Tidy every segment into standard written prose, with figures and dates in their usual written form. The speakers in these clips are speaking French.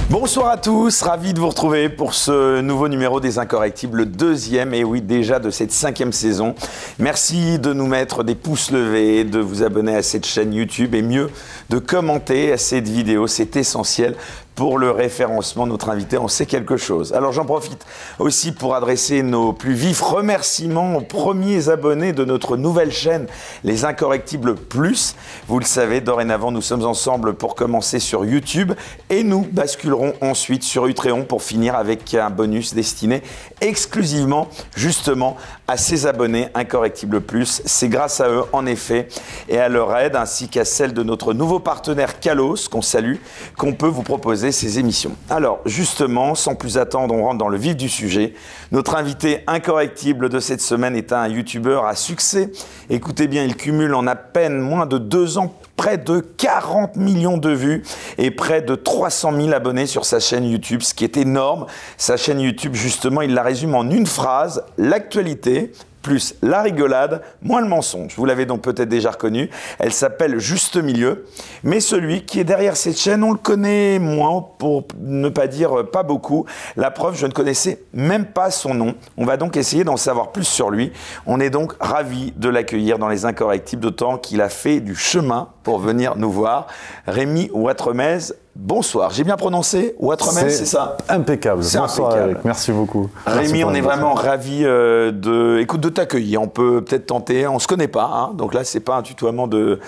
Bonsoir à tous, ravi de vous retrouver pour ce nouveau numéro des Incorrectibles, le deuxième, et oui déjà de cette 5e saison. Merci de nous mettre des pouces levés, de vous abonner à cette chaîne YouTube et mieux de commenter à cette vidéo, c'est essentiel pour le référencement de notre invité, on sait quelque chose. Alors j'en profite aussi pour adresser nos plus vifs remerciements aux premiers abonnés de notre nouvelle chaîne, Les Incorrectibles Plus. Vous le savez, dorénavant, nous sommes ensemble pour commencer sur YouTube et nous basculerons ensuite sur Utréon pour finir avec un bonus destiné exclusivement, justement, à ces abonnés Incorrectibles Plus. C'est grâce à eux, en effet, et à leur aide, ainsi qu'à celle de notre nouveau partenaire Kalos, qu'on salue, qu'on peut vous proposer ces émissions. Alors, justement, sans plus attendre, on rentre dans le vif du sujet. Notre invité incorrectible de cette semaine est un youtubeur à succès. Écoutez bien, il cumule en à peine moins de 2 ans près de 40 millions de vues et près de 300 000 abonnés sur sa chaîne YouTube, ce qui est énorme. Sa chaîne YouTube, justement, il la résume en une phrase, l'actualité plus la rigolade, moins le mensonge. Vous l'avez donc peut-être déjà reconnu. Elle s'appelle Juste Milieu. Mais celui qui est derrière cette chaîne, on le connaît moins, pour ne pas dire pas beaucoup. La preuve, je ne connaissais même pas son nom. On va donc essayer d'en savoir plus sur lui. On est donc ravis de l'accueillir dans Les Incorrectibles, d'autant qu'il a fait du chemin pour venir nous voir. Rémi Ouattremez, bonsoir. J'ai bien prononcé Ouattremez, c'est ça? Impeccable. C'est bonsoir, impeccable. Eric. Merci beaucoup. Rémi, on est vraiment ravis de t'accueillir. On peut peut-être tenter, on ne se connaît pas, hein, donc là, c'est pas un tutoiement de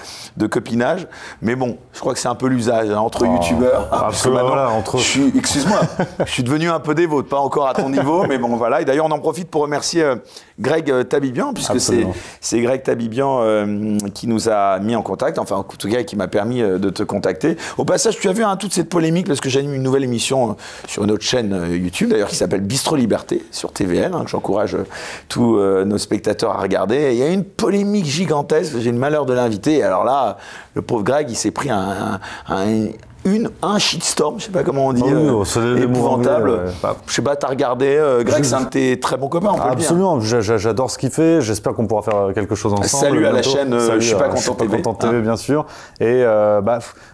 copinage, mais bon, je crois que c'est un peu l'usage entre youtubeurs. Voilà, excuse-moi, je suis devenu un peu dévote, pas encore à ton niveau, mais bon, voilà. Et d'ailleurs, on en profite pour remercier Greg Tabibian, puisque c'est Greg Tabibian qui nous a mis en contact, enfin, en tout cas, qui m'a permis de te contacter. Au passage, tu as vu toute cette polémique, parce que j'anime une nouvelle émission sur une autre chaîne YouTube, d'ailleurs, qui s'appelle Bistro Liberté, sur TVL, que j'encourage tous nos spectateurs à regarder. Et il y a une polémique gigantesque, j'ai le malheur de l'inviter. Alors là, le pauvre Greg, il s'est pris un shitstorm, je sais pas comment on dit, épouvantable. Je sais pas, t'as regardé, Greg, c'est un de tes très bons copains, on peut absolument, le dire. J'adore ce qu'il fait, j'espère qu'on pourra faire quelque chose ensemble. Salut à la chaîne Je suis pas content TV. Bien sûr. Et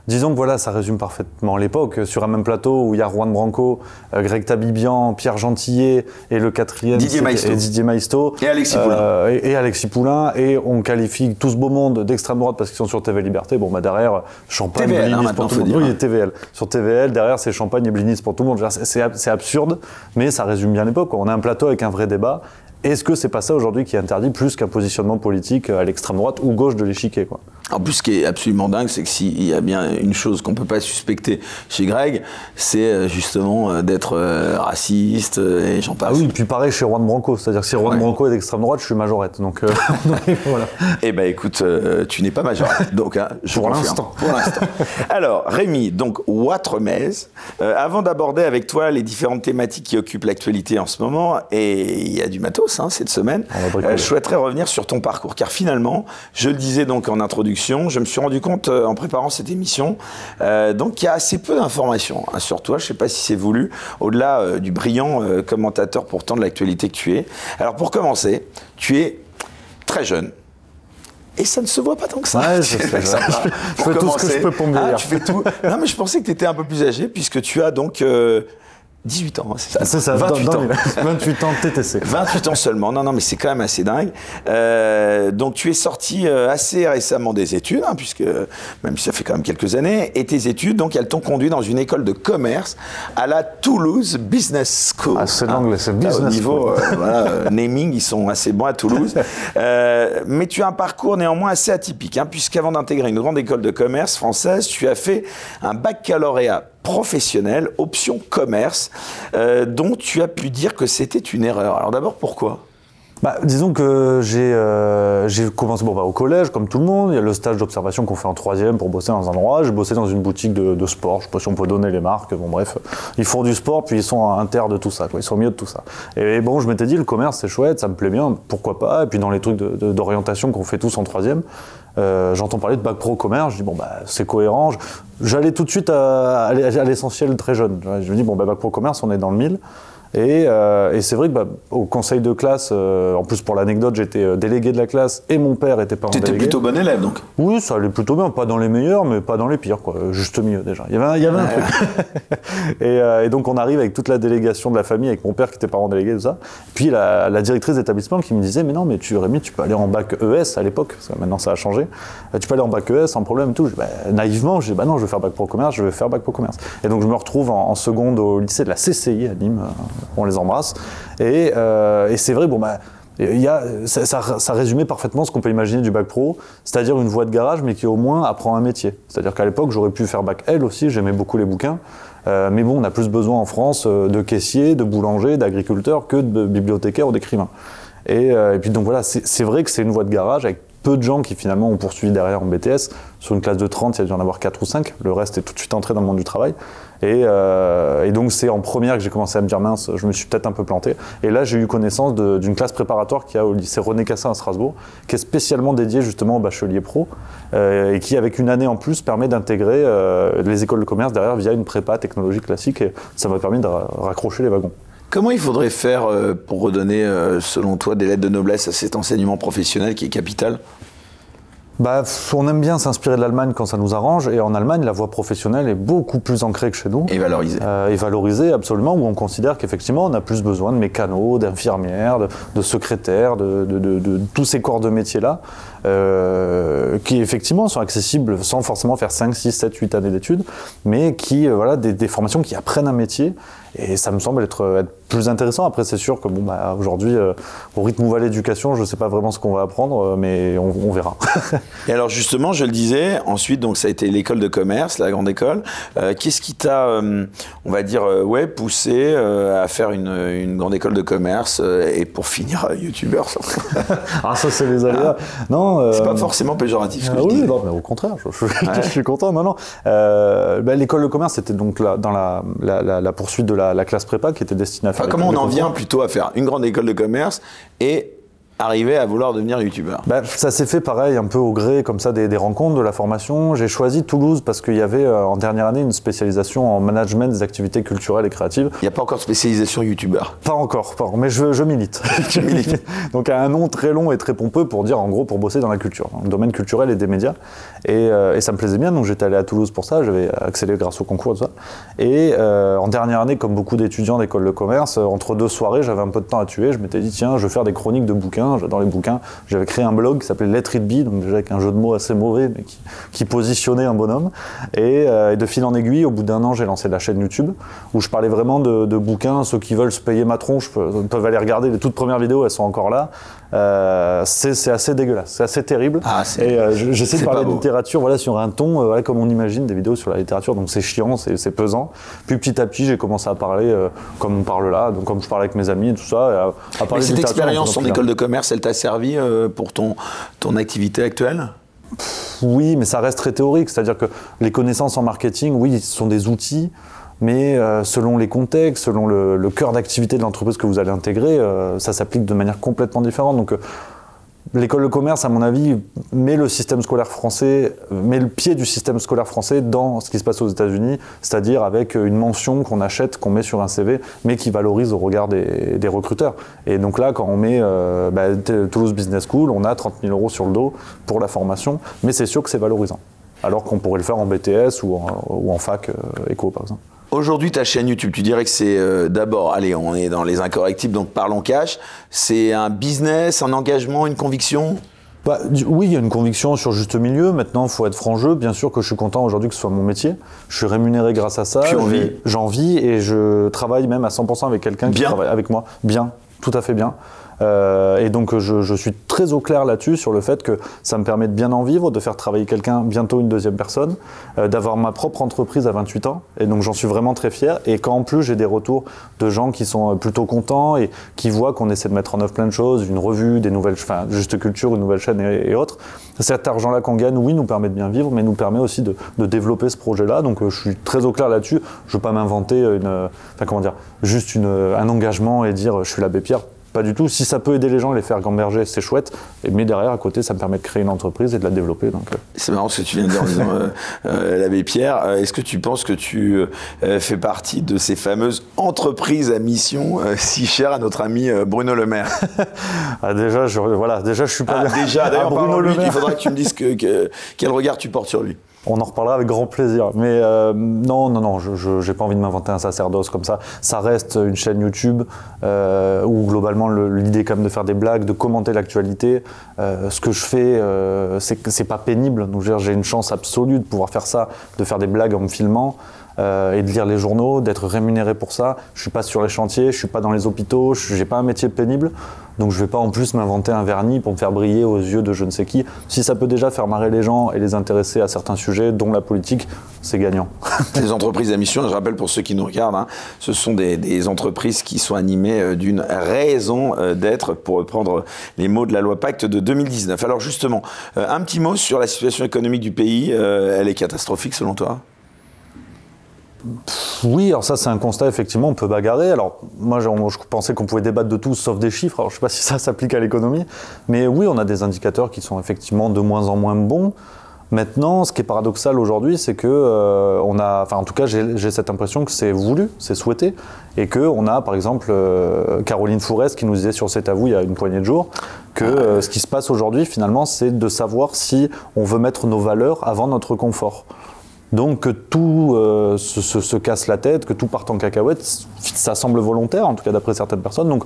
disons que voilà, ça résume parfaitement l'époque. Sur un même plateau où il y a Juan Branco, Greg Tabibian, Pierre Gentillet et le quatrième, Didier Maisto. Et Alexis Poulain. Et Alexis Poulain. Et on qualifie tout ce beau monde d'extrême droite parce qu'ils sont sur TV Liberté. Bon, derrière, champagne, TVL, pour tout le monde. TVL. Sur TVL, derrière, c'est champagne et blinis pour tout le monde. C'est absurde, mais ça résume bien l'époque. On a un plateau avec un vrai débat. Est-ce que c'est pas ça aujourd'hui qui est interdit plus qu'un positionnement politique à l'extrême droite ou gauche de l'échiquier, quoi? En plus, ce qui est absolument dingue, c'est que s'il y a bien une chose qu'on ne peut pas suspecter chez Greg, c'est justement d'être raciste et j'en passe. Ah oui, puis pareil chez Juan Branco, c'est-à-dire que si Juan Branco est d'extrême droite, je suis majorette. Donc voilà. Eh bien écoute, tu n'es pas majorette, donc je pour l'instant. Alors Rémi, donc Ouattremez, avant d'aborder avec toi les différentes thématiques qui occupent l'actualité en ce moment, et il y a du matos cette semaine, je souhaiterais revenir sur ton parcours, car finalement, je le disais donc en introduction, je me suis rendu compte en préparant cette émission, donc il y a assez peu d'informations sur toi, je ne sais pas si c'est voulu, au-delà du brillant commentateur pourtant de l'actualité que tu es. Alors pour commencer, tu es très jeune. Et ça ne se voit pas tant que ça. Ouais, je fais tout ce que je peux pour me dire. Tu fais tout. Non, mais je pensais que tu étais un peu plus âgé, puisque tu as donc 18 ans, c'est ça? C'est ça, 28 ans. 28 ans de TTC. 28 ans seulement, non, mais c'est quand même assez dingue. Donc tu es sorti assez récemment des études, puisque même si ça fait quand même quelques années, et tes études, donc elles t'ont conduit dans une école de commerce à la Toulouse Business School. Ah, c'est l'anglais, c'est Business School. Au niveau naming, ils sont assez bons à Toulouse. Mais tu as un parcours néanmoins assez atypique, puisqu'avant d'intégrer une grande école de commerce française, tu as fait un baccalauréat professionnel, option commerce, dont tu as pu dire que c'était une erreur. Alors d'abord, pourquoi? Disons que j'ai commencé au collège, comme tout le monde. Il y a le stage d'observation qu'on fait en 3e pour bosser dans un endroit. J'ai bossé dans une boutique de sport. Je ne sais pas si on peut donner les marques. Bon, bref, ils font du sport, puis ils sont inter de tout ça. Ils sont au milieu de tout ça. Et bon, je m'étais dit, le commerce, c'est chouette, ça me plaît bien, pourquoi pas. Et puis dans les trucs d'orientation qu'on fait tous en 3e, j'entends parler de bac pro commerce. Je dis, c'est cohérent. j'allais tout de suite à l'essentiel très jeune. Je me dis, bon, bac pro commerce, on est dans le 1000. Et c'est vrai que au conseil de classe, en plus pour l'anecdote, j'étais délégué de la classe et mon père était parent délégué. Tu étais plutôt bon élève donc? Oui, ça allait plutôt bien, pas dans les meilleurs, mais pas dans les pires, quoi. Juste milieu déjà. Il y avait un truc. Et donc on arrive avec toute la délégation de la famille, avec mon père qui était parent délégué, tout ça. Puis la directrice d'établissement qui me disait, mais non, mais Rémi, tu peux aller en bac ES à l'époque, parce que maintenant ça a changé. Tu peux aller en bac ES sans problème et tout. Naïvement, je dis, bah non, je vais faire bac pro commerce, je vais faire bac pro commerce. Et donc je me retrouve en seconde au lycée de la CCI à Nîmes. On les embrasse. Et c'est vrai, bon, bah, ça résumait parfaitement ce qu'on peut imaginer du bac pro, c'est-à-dire une voie de garage, mais qui au moins apprend un métier. C'est-à-dire qu'à l'époque, j'aurais pu faire bac L aussi, j'aimais beaucoup les bouquins. Mais bon, on a plus besoin en France de caissiers, de boulangers, d'agriculteurs que de bibliothécaires ou d'écrivains. Et puis donc voilà, c'est vrai que c'est une voie de garage avec peu de gens qui finalement ont poursuivi derrière en BTS. Sur une classe de 30, il y a dû en avoir 4 ou 5. Le reste est tout de suite entré dans le monde du travail. Et donc c'est en première que j'ai commencé à me dire mince, je me suis peut-être un peu planté. Et là j'ai eu connaissance d'une classe préparatoire qu'il y a au lycée René Cassin à Strasbourg, qui est spécialement dédiée justement aux bacheliers pro, et qui avec une année en plus permet d'intégrer les écoles de commerce derrière via une prépa technologie classique. Et ça m'a permis de raccrocher les wagons. Comment il faudrait faire pour redonner, selon toi, des lettres de noblesse à cet enseignement professionnel qui est capital? Bah, on aime bien s'inspirer de l'Allemagne quand ça nous arrange, et en Allemagne, la voie professionnelle est beaucoup plus ancrée que chez nous. Et valorisée. Et valorisée, absolument, où on considère qu'effectivement, on a plus besoin de mécanos, d'infirmières, de secrétaires, de tous ces corps de métiers-là, qui effectivement sont accessibles sans forcément faire 5, 6, 7, 8 années d'études, mais qui, voilà, des formations qui apprennent un métier. Et ça me semble être plus intéressant. Après, c'est sûr que bon, bah, aujourd'hui, au rythme où va l'éducation, je ne sais pas vraiment ce qu'on va apprendre, mais on verra. Et alors justement, je le disais, ensuite, donc, ça a été l'école de commerce, la grande école. Qu'est-ce qui t'a, on va dire, poussé à faire une grande école de commerce et pour finir youtubeur? Ah, ça, c'est les aléas. Non, c'est pas forcément péjoratif ce que je oui, dis. Non, mais au contraire, je suis content. Non. L'école de commerce, c'était donc dans la poursuite de la classe prépa qui était destinée à faire. Comment on en vient plutôt à faire une grande école de commerce et arriver à vouloir devenir youtubeur? Ça s'est fait pareil, un peu au gré comme ça des rencontres, de la formation. J'ai choisi Toulouse parce qu'il y avait en dernière année une spécialisation en management des activités culturelles et créatives. Il n'y a pas encore de spécialisation youtubeur? Pas encore, mais je milite. Tu milites. Donc un nom très long et très pompeux pour dire en gros pour bosser dans la culture, dans le domaine culturel et des médias. Et ça me plaisait bien, donc j'étais allé à Toulouse pour ça, j'avais accéléré grâce au concours et tout ça. Et en dernière année, comme beaucoup d'étudiants d'école de commerce, entre deux soirées, j'avais un peu de temps à tuer, je m'étais dit tiens, je vais faire des chroniques de bouquins. J'adore les bouquins. J'avais créé un blog qui s'appelait Let It Be, donc déjà avec un jeu de mots assez mauvais, mais qui positionnait un bonhomme. Et de fil en aiguille, au bout d'un an, j'ai lancé la chaîne YouTube, où je parlais vraiment de bouquins. Ceux qui veulent se payer ma tronche peuvent aller regarder les toutes premières vidéos, elles sont encore là. C'est assez dégueulasse, c'est assez terrible. Et j'essaie de parler de littérature voilà, sur un ton voilà, comme on imagine des vidéos sur la littérature, donc c'est chiant, c'est pesant. Puis petit à petit, j'ai commencé à parler comme on parle là, donc comme je parle avec mes amis et tout ça. À parler mais cette expérience en école de commerce, elle t'a servi pour ton activité actuelle? Oui, mais ça reste très théorique, c'est-à-dire que les connaissances en marketing, oui, ce sont des outils. Mais selon les contextes, selon le cœur d'activité de l'entreprise que vous allez intégrer, ça s'applique de manière complètement différente. Donc l'école de commerce, à mon avis, met le système scolaire français, met le pied du système scolaire français dans ce qui se passe aux États-Unis, c'est-à-dire avec une mention qu'on achète, qu'on met sur un CV, mais qui valorise au regard des recruteurs. Et donc là, quand on met Toulouse Business School, on a 30 000 € sur le dos pour la formation, mais c'est sûr que c'est valorisant. Alors qu'on pourrait le faire en BTS ou en fac éco, par exemple. Aujourd'hui, ta chaîne YouTube, tu dirais que c'est d'abord, allez, on est dans les incorrectibles, donc parlons cash, c'est un business, un engagement, une conviction? Oui, il y a une conviction sur juste milieu. Maintenant, il faut être franc jeu. Bien sûr que je suis content aujourd'hui que ce soit mon métier. Je suis rémunéré grâce à ça. J'en vis et je travaille même à 100% avec quelqu'un qui travaille avec moi. Bien, tout à fait bien. Et donc je suis très au clair là-dessus sur le fait que ça me permet de bien en vivre, de faire travailler quelqu'un, bientôt une deuxième personne, d'avoir ma propre entreprise à 28 ans et donc j'en suis vraiment très fier. Et quand en plus j'ai des retours de gens qui sont plutôt contents et qui voient qu'on essaie de mettre en œuvre plein de choses, une revue, des nouvelles, enfin Juste Culture, une nouvelle chaîne et autres, cet argent-là qu'on gagne, oui, nous permet de bien vivre, mais nous permet aussi de développer ce projet-là. Donc je suis très au clair là-dessus. Je ne veux pas m'inventer juste un engagement et dire je suis l'abbé Pierre. pas du tout. Si ça peut aider les gens et les faire gamberger, c'est chouette. Mais derrière, à côté, ça me permet de créer une entreprise et de la développer. C'est marrant ce que tu viens de dire en disant l'abbé Pierre. Est-ce que tu penses que tu fais partie de ces fameuses entreprises à mission si chères à notre ami Bruno Le Maire? Déjà, je suis pas bien. Déjà, d'ailleurs, Bruno Le Maire, il faudra que tu me dises quel regard tu portes sur lui. On en reparlera avec grand plaisir. Mais non, je n'ai pas envie de m'inventer un sacerdoce comme ça. Ça reste une chaîne YouTube où globalement l'idée est quand même de faire des blagues, de commenter l'actualité. Ce que je fais, c'est pas pénible. Donc j'ai une chance absolue de pouvoir faire ça, de faire des blagues en me filmant. Et de lire les journaux, d'être rémunéré pour ça. Je suis pas sur les chantiers, je suis pas dans les hôpitaux, j'ai pas un métier pénible, donc je vais pas en plus m'inventer un vernis pour me faire briller aux yeux de je ne sais qui. Si ça peut déjà faire marrer les gens et les intéresser à certains sujets, dont la politique, c'est gagnant. Les entreprises à mission, je rappelle pour ceux qui nous regardent, ce sont des entreprises qui sont animées d'une raison d'être, pour reprendre les mots de la loi Pacte de 2019. Alors justement, un petit mot sur la situation économique du pays, elle est catastrophique selon toi ? Oui, alors ça c'est un constat, effectivement, on peut bagarrer. Alors moi je pensais qu'on pouvait débattre de tout sauf des chiffres, alors je ne sais pas si ça s'applique à l'économie, mais oui, on a des indicateurs qui sont effectivement de moins en moins bons. Maintenant, ce qui est paradoxal aujourd'hui, c'est que en tout cas j'ai cette impression que c'est voulu, c'est souhaité, et qu'on a par exemple Caroline Fourest qui nous disait sur C'est à vous il y a une poignée de jours, que ce qui se passe aujourd'hui finalement c'est de savoir si on veut mettre nos valeurs avant notre confort. Donc que tout se casse la tête, que tout parte en cacahuète, ça semble volontaire, en tout cas d'après certaines personnes. Donc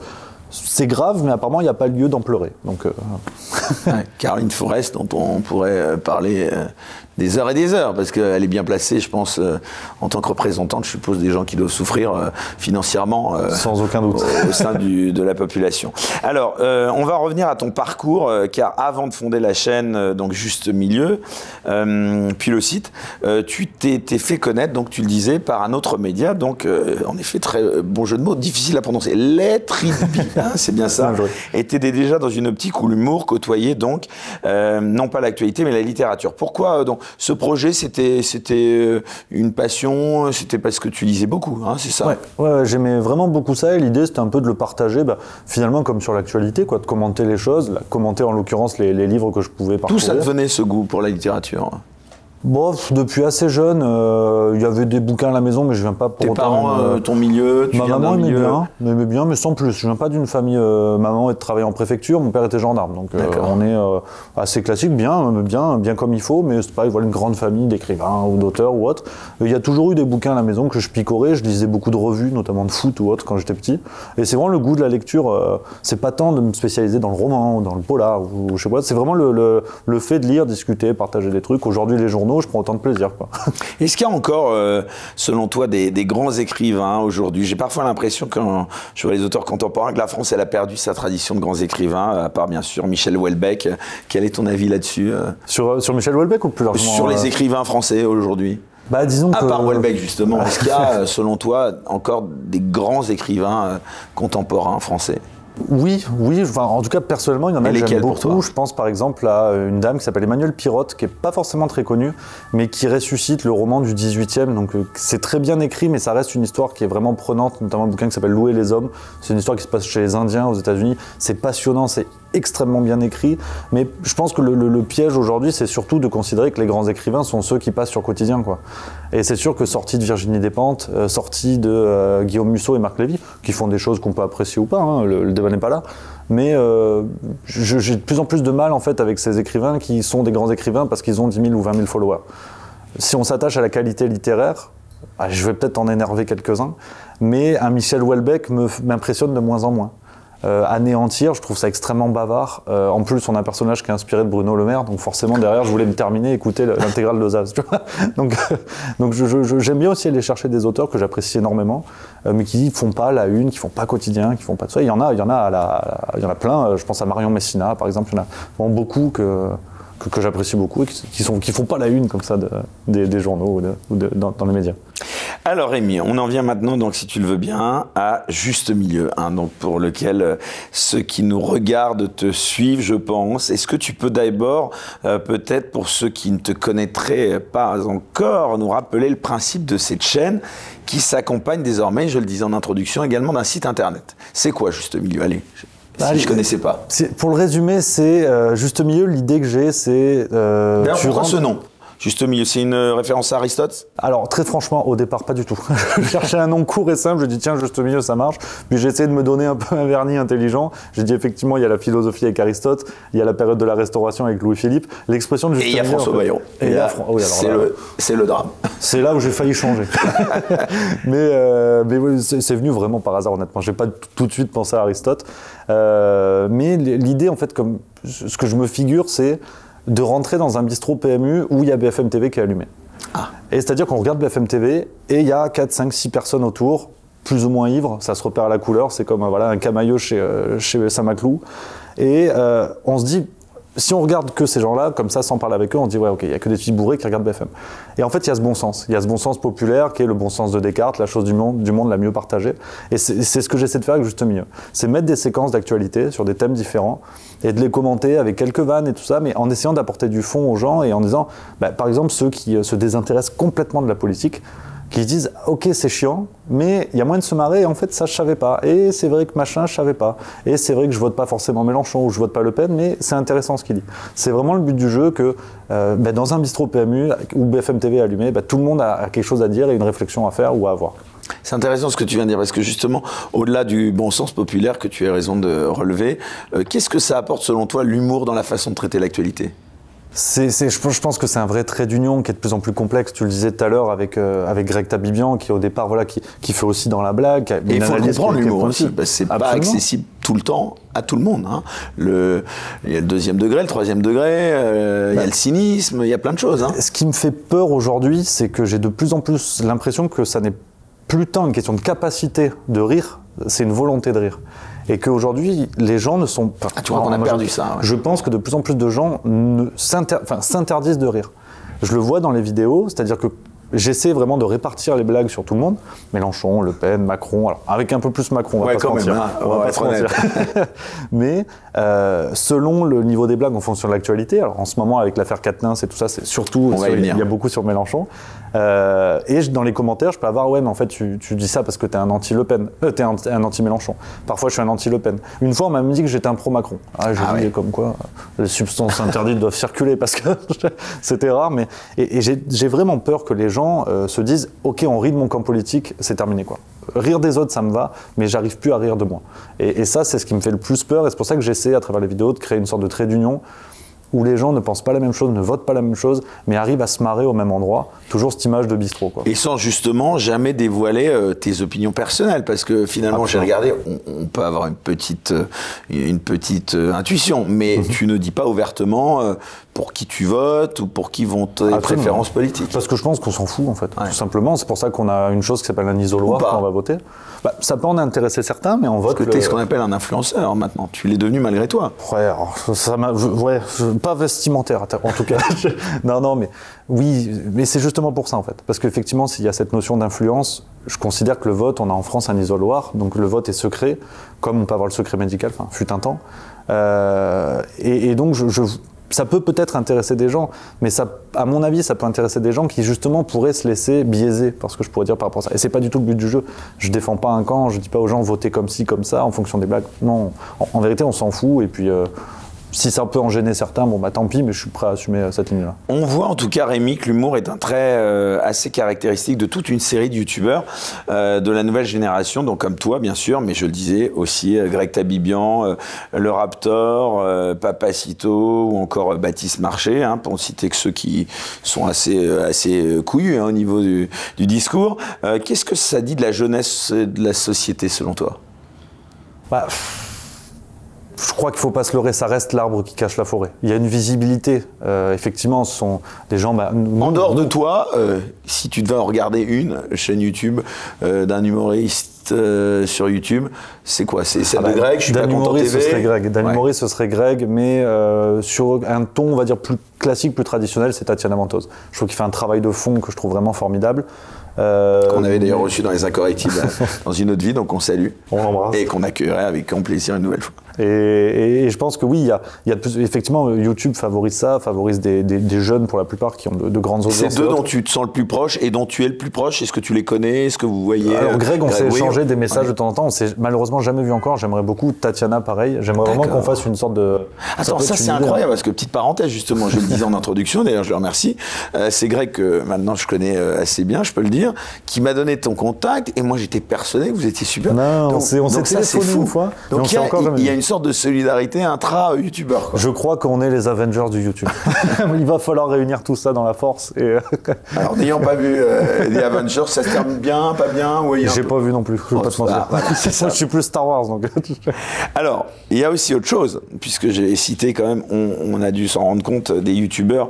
c'est grave, mais apparemment il n'y a pas lieu d'en pleurer. Donc, Caroline Fourest, dont on pourrait parler des heures et des heures, parce qu'elle est bien placée, je pense, en tant que représentante, je suppose, des gens qui doivent souffrir financièrement sans aucun doute au sein de la population. Alors, on va revenir à ton parcours, car avant de fonder la chaîne, donc Juste Milieu, puis le site, tu t'es fait connaître, donc tu le disais, par un autre média, donc en effet, très bon jeu de mots, difficile à prononcer, Les Tripes, c'est bien ça, et t'étais déjà dans une optique où l'humour côtoyait donc, non pas l'actualité, mais la littérature. Pourquoi donc ce projet, c'était une passion, c'était parce que tu lisais beaucoup, c'est ça? Ouais, j'aimais vraiment beaucoup ça, et l'idée c'était un peu de le partager, finalement comme sur l'actualité, de commenter les choses, commenter en l'occurrence les livres que je pouvais parcourir. D'où ça te venait ce goût pour la littérature? Bon, depuis assez jeune, il y avait des bouquins à la maison, mais je viens pas pour autant... Tes parents, ton milieu, tu viens d'un milieu... Ma maman aimait bien, mais sans plus. Je viens pas d'une famille... ma maman travaillait en préfecture, mon père était gendarme. Donc on est assez classique, bien comme il faut, mais c'est pas une grande famille d'écrivains ou d'auteurs ou autres. Il y a toujours eu des bouquins à la maison que je picorais. Je lisais beaucoup de revues, notamment de foot ou autre, quand j'étais petit. Et c'est vraiment le goût de la lecture. C'est pas tant de me spécialiser dans le roman ou dans le polar, ou je sais pas. C'est vraiment le fait de lire, discuter, partager des trucs. Aujourd'hui, les journaux, je prends autant de plaisir. Est-ce qu'il y a encore, selon toi, des grands écrivains aujourd'hui? J'ai parfois l'impression, quand je vois les auteurs contemporains, que la France, elle a perdu sa tradition de grands écrivains, à part bien sûr Michel Houellebecq. Quel est ton avis là-dessus? Sur Michel Houellebecq ou plus largement? Sur les écrivains français aujourd'hui? Disons à part Houellebecq, justement, est-ce qu'il y a, selon toi, encore des grands écrivains contemporains français? Oui, en tout cas personnellement il y en a que j'aime beaucoup. Je pense par exemple à une dame qui s'appelle Emmanuelle Pirotte, qui n'est pas forcément très connue, mais qui ressuscite le roman du 18e. Donc c'est très bien écrit, mais ça reste une histoire qui est vraiment prenante, notamment un bouquin qui s'appelle Louer les hommes. C'est une histoire qui se passe chez les Indiens aux États-Unis. C'est passionnant, c'est extrêmement bien écrit, mais je pense que le piège aujourd'hui, c'est surtout de considérer que les grands écrivains sont ceux qui passent sur Quotidien, Et c'est sûr que sortis de Virginie Despentes, sortis de Guillaume Musso et Marc Lévy, qui font des choses qu'on peut apprécier ou pas, le débat n'est pas là, mais j'ai de plus en plus de mal en fait avec ces écrivains qui sont des grands écrivains parce qu'ils ont 10 000 ou 20 000 followers. Si on s'attache à la qualité littéraire, je vais peut-être en énerver quelques-uns, mais un Michel Houellebecq m'impressionne de moins en moins. Anéantir, je trouve ça extrêmement bavard. En plus, on a un personnage qui est inspiré de Bruno Le Maire, donc forcément derrière, je voulais me terminer et écouter l'intégrale de Zaz. Tu vois, donc j'aime bien aussi aller chercher des auteurs que j'apprécie énormément, mais qui font pas la une, qui font pas Quotidien, qui font pas tout ça. Il y en a plein. Je pense à Marion Messina, par exemple. Il y en a vraiment beaucoup que j'apprécie beaucoup et qui font pas la une comme ça des journaux ou dans les médias. Alors Rémi, on en vient maintenant, donc si tu le veux bien, à Juste Milieu, donc pour lequel ceux qui nous regardent te suivent, je pense. Est-ce que tu peux d'abord, peut-être pour ceux qui ne te connaîtraient pas encore, nous rappeler le principe de cette chaîne qui s'accompagne désormais, je le disais en introduction, également d'un site internet? C'est quoi Juste Milieu? Allez. Si je connaissais pas. Pour le résumer, c'est juste milieu. L'idée que j'ai, c'est. D'ailleurs, pourquoi ce nom? Juste milieu, c'est une référence à Aristote? Alors, très franchement, au départ, pas du tout. Je cherchais un nom court et simple, je dis tiens, juste milieu, ça marche. Puis j'ai essayé de me donner un peu un vernis intelligent. J'ai dit effectivement, il y a la philosophie avec Aristote, il y a la période de la Restauration avec Louis-Philippe. L'expression de juste milieu. Et il y a François Bayrou. C'est le drame. C'est là où j'ai failli changer. mais oui, c'est venu vraiment par hasard, honnêtement. J'ai pas tout de suite pensé à Aristote. Mais l'idée, en fait, comme ce que je me figure, c'est de rentrer dans un bistrot PMU où il y a BFM TV qui est allumé. Ah. Et c'est-à-dire qu'on regarde BFM TV et il y a 4, 5, 6 personnes autour, plus ou moins ivres, ça se repère à la couleur, c'est comme un camailleux chez Saint-Maclou. Et on se dit, si on regarde que ces gens-là, comme ça, sans parler avec eux, on se dit, ouais, ok, il n'y a que des petits bourrés qui regardent BFM. Et en fait, il y a ce bon sens. Il y a ce bon sens populaire qui est le bon sens de Descartes, la chose du monde la mieux partagée. Et c'est ce que j'essaie de faire avec Juste Milieu. C'est mettre des séquences d'actualité sur des thèmes différents et de les commenter avec quelques vannes et tout ça, mais en essayant d'apporter du fond aux gens et en disant, par exemple, ceux qui se désintéressent complètement de la politique, qui se disent « Ok, c'est chiant, mais il y a moyen de se marrer, et en fait, ça, je savais pas. Et c'est vrai que machin, je savais pas. Et c'est vrai que je vote pas forcément Mélenchon ou je vote pas Le Pen, mais c'est intéressant ce qu'il dit. » C'est vraiment le but du jeu que dans un bistrot PMU ou BFM TV allumé, tout le monde a quelque chose à dire et une réflexion à faire ou à avoir. C'est intéressant ce que tu viens de dire, parce que justement, au-delà du bon sens populaire que tu as raison de relever, qu'est-ce que ça apporte selon toi, l'humour dans la façon de traiter l'actualité ? Je pense que c'est un vrai trait d'union qui est de plus en plus complexe. Tu le disais tout à l'heure avec Greg Tabibian, qui au départ qui fait aussi dans la blague. Et il faut comprendre l'humour aussi, parce que c'est pas accessible tout le temps à tout le monde. Hein. Il y a le deuxième degré, le troisième degré, il y a le cynisme, il y a plein de choses. Hein. Ce qui me fait peur aujourd'hui, c'est que j'ai de plus en plus l'impression que ça n'est plus tant une question de capacité de rire, c'est une volonté de rire. Et qu'aujourd'hui, les gens ne sont pas... Ah, tu vois qu'on a perdu ça. Ouais. Je pense que de plus en plus de gens s'interdisent de rire. Je le vois dans les vidéos, c'est-à-dire que j'essaie vraiment de répartir les blagues sur tout le monde. Mélenchon, Le Pen, Macron, alors avec un peu plus Macron, on va pas se mentir. Même, hein, on va pas se mentir. Mais selon le niveau des blagues en fonction de l'actualité, alors en ce moment avec l'affaire Quatennens et tout ça, c'est surtout, il y a beaucoup sur Mélenchon. Et dans les commentaires, je peux avoir, ouais, mais en fait, tu dis ça parce que t'es un anti-Le Pen, t'es un anti-Mélenchon. Parfois, je suis un anti-Le Pen. Une fois, on m'a même dit que j'étais un pro-Macron. J'ai dit comme quoi les substances interdites doivent circuler parce que c'était rare. Mais et j'ai vraiment peur que les gens se disent, ok, on rit de mon camp politique, c'est terminé quoi. Rire des autres, ça me va, mais j'arrive plus à rire de moi. Et ça, c'est ce qui me fait le plus peur. Et c'est pour ça que j'essaie, à travers les vidéos, de créer une sorte de trait d'union où les gens ne pensent pas la même chose, ne votent pas la même chose, mais arrivent à se marrer au même endroit. Toujours cette image de bistrot, quoi. Et sans justement jamais dévoiler tes opinions personnelles, parce que finalement, j'ai regardé, on peut avoir une petite intuition, mais tu ne dis pas ouvertement pour qui tu votes ou pour qui vont tes préférences politiques. Parce que je pense qu'on s'en fout, en fait, tout simplement. C'est pour ça qu'on a une chose qui s'appelle un isoloir quand on va voter. Ça peut en intéresser certains, mais on vote... Parce que tu es ce qu'on appelle un influenceur maintenant. Tu l'es devenu malgré toi. Ouais, alors, pas vestimentaire en tout cas. Non, mais oui, mais c'est justement pour ça en fait. Parce qu'effectivement, s'il y a cette notion d'influence, je considère que le vote, on a en France un isoloir, donc le vote est secret, comme on peut avoir le secret médical, enfin, fut un temps. Et donc, ça peut peut-être intéresser des gens, mais ça, à mon avis, ça peut intéresser des gens qui justement pourraient se laisser biaiser, parce que je pourrais dire par rapport à ça. Et c'est pas du tout le but du jeu. Je défends pas un camp, je dis pas aux gens votez comme ci, comme ça, en fonction des blagues. Non, en vérité, on s'en fout, et puis... si ça peut en gêner certains, tant pis, mais je suis prêt à assumer cette ligne-là. On voit en tout cas, Rémi, que l'humour est un trait assez caractéristique de toute une série de youtubeurs de la nouvelle génération, donc comme toi, bien sûr, mais je le disais aussi, Greg Tabibian, le Raptor, Papacito ou encore Baptiste Marché, pour ne citer que ceux qui sont assez couillus au niveau du discours. Qu'est-ce que ça dit de la jeunesse de la société, selon toi ? Je crois qu'il ne faut pas se leurrer, ça reste l'arbre qui cache la forêt. Il y a une visibilité. Effectivement, ce sont des gens... en dehors de toi, si tu devais en regarder une chaîne YouTube d'un humoriste sur YouTube, c'est quoi? C'est celle de Greg, je suis pas content TV. Ce serait Greg. Dan humoriste, ce serait Greg, mais sur un ton, on va dire, plus classique, plus traditionnel, c'est Tatiana Ventose. Je trouve qu'il fait un travail de fond que je trouve vraiment formidable. Qu'on avait d'ailleurs reçu dans les Incorrectibles dans une autre vie, donc on salue. On l'embrasse. Et qu'on accueillerait avec grand plaisir une nouvelle fois. Et je pense que oui, effectivement, YouTube favorise ça, favorise des jeunes pour la plupart qui ont de grandes audiences. C'est deux dont tu te sens le plus proche et dont tu es le plus proche. Est-ce que tu les connais? Est-ce que vous voyez? Alors Greg, on s'est échangé des messages de temps en temps. On s'est malheureusement jamais vu encore. J'aimerais beaucoup. Tatiana, pareil. J'aimerais vraiment qu'on fasse une sorte de... Attends, ça c'est incroyable parce que petite parenthèse justement, je le disais en introduction, d'ailleurs je le remercie. C'est Greg que maintenant je connais assez bien, je peux le dire, qui m'a donné ton contact et moi j'étais persuadé que vous étiez super. Non, on s'est téléphoné une fois. Donc il y a une sorte de solidarité intra-youtubeur. Je crois qu'on est les Avengers du YouTube. Il va falloir réunir tout ça dans la force. Alors n'ayant pas vu les Avengers, ça se termine bien, pas bien? J'ai pas vu non plus, je vais pas te mentir. C'est ça, je suis plus Star Wars. Donc. Alors, il y a aussi autre chose, puisque j'ai cité quand même, on a dû s'en rendre compte, des youtubeurs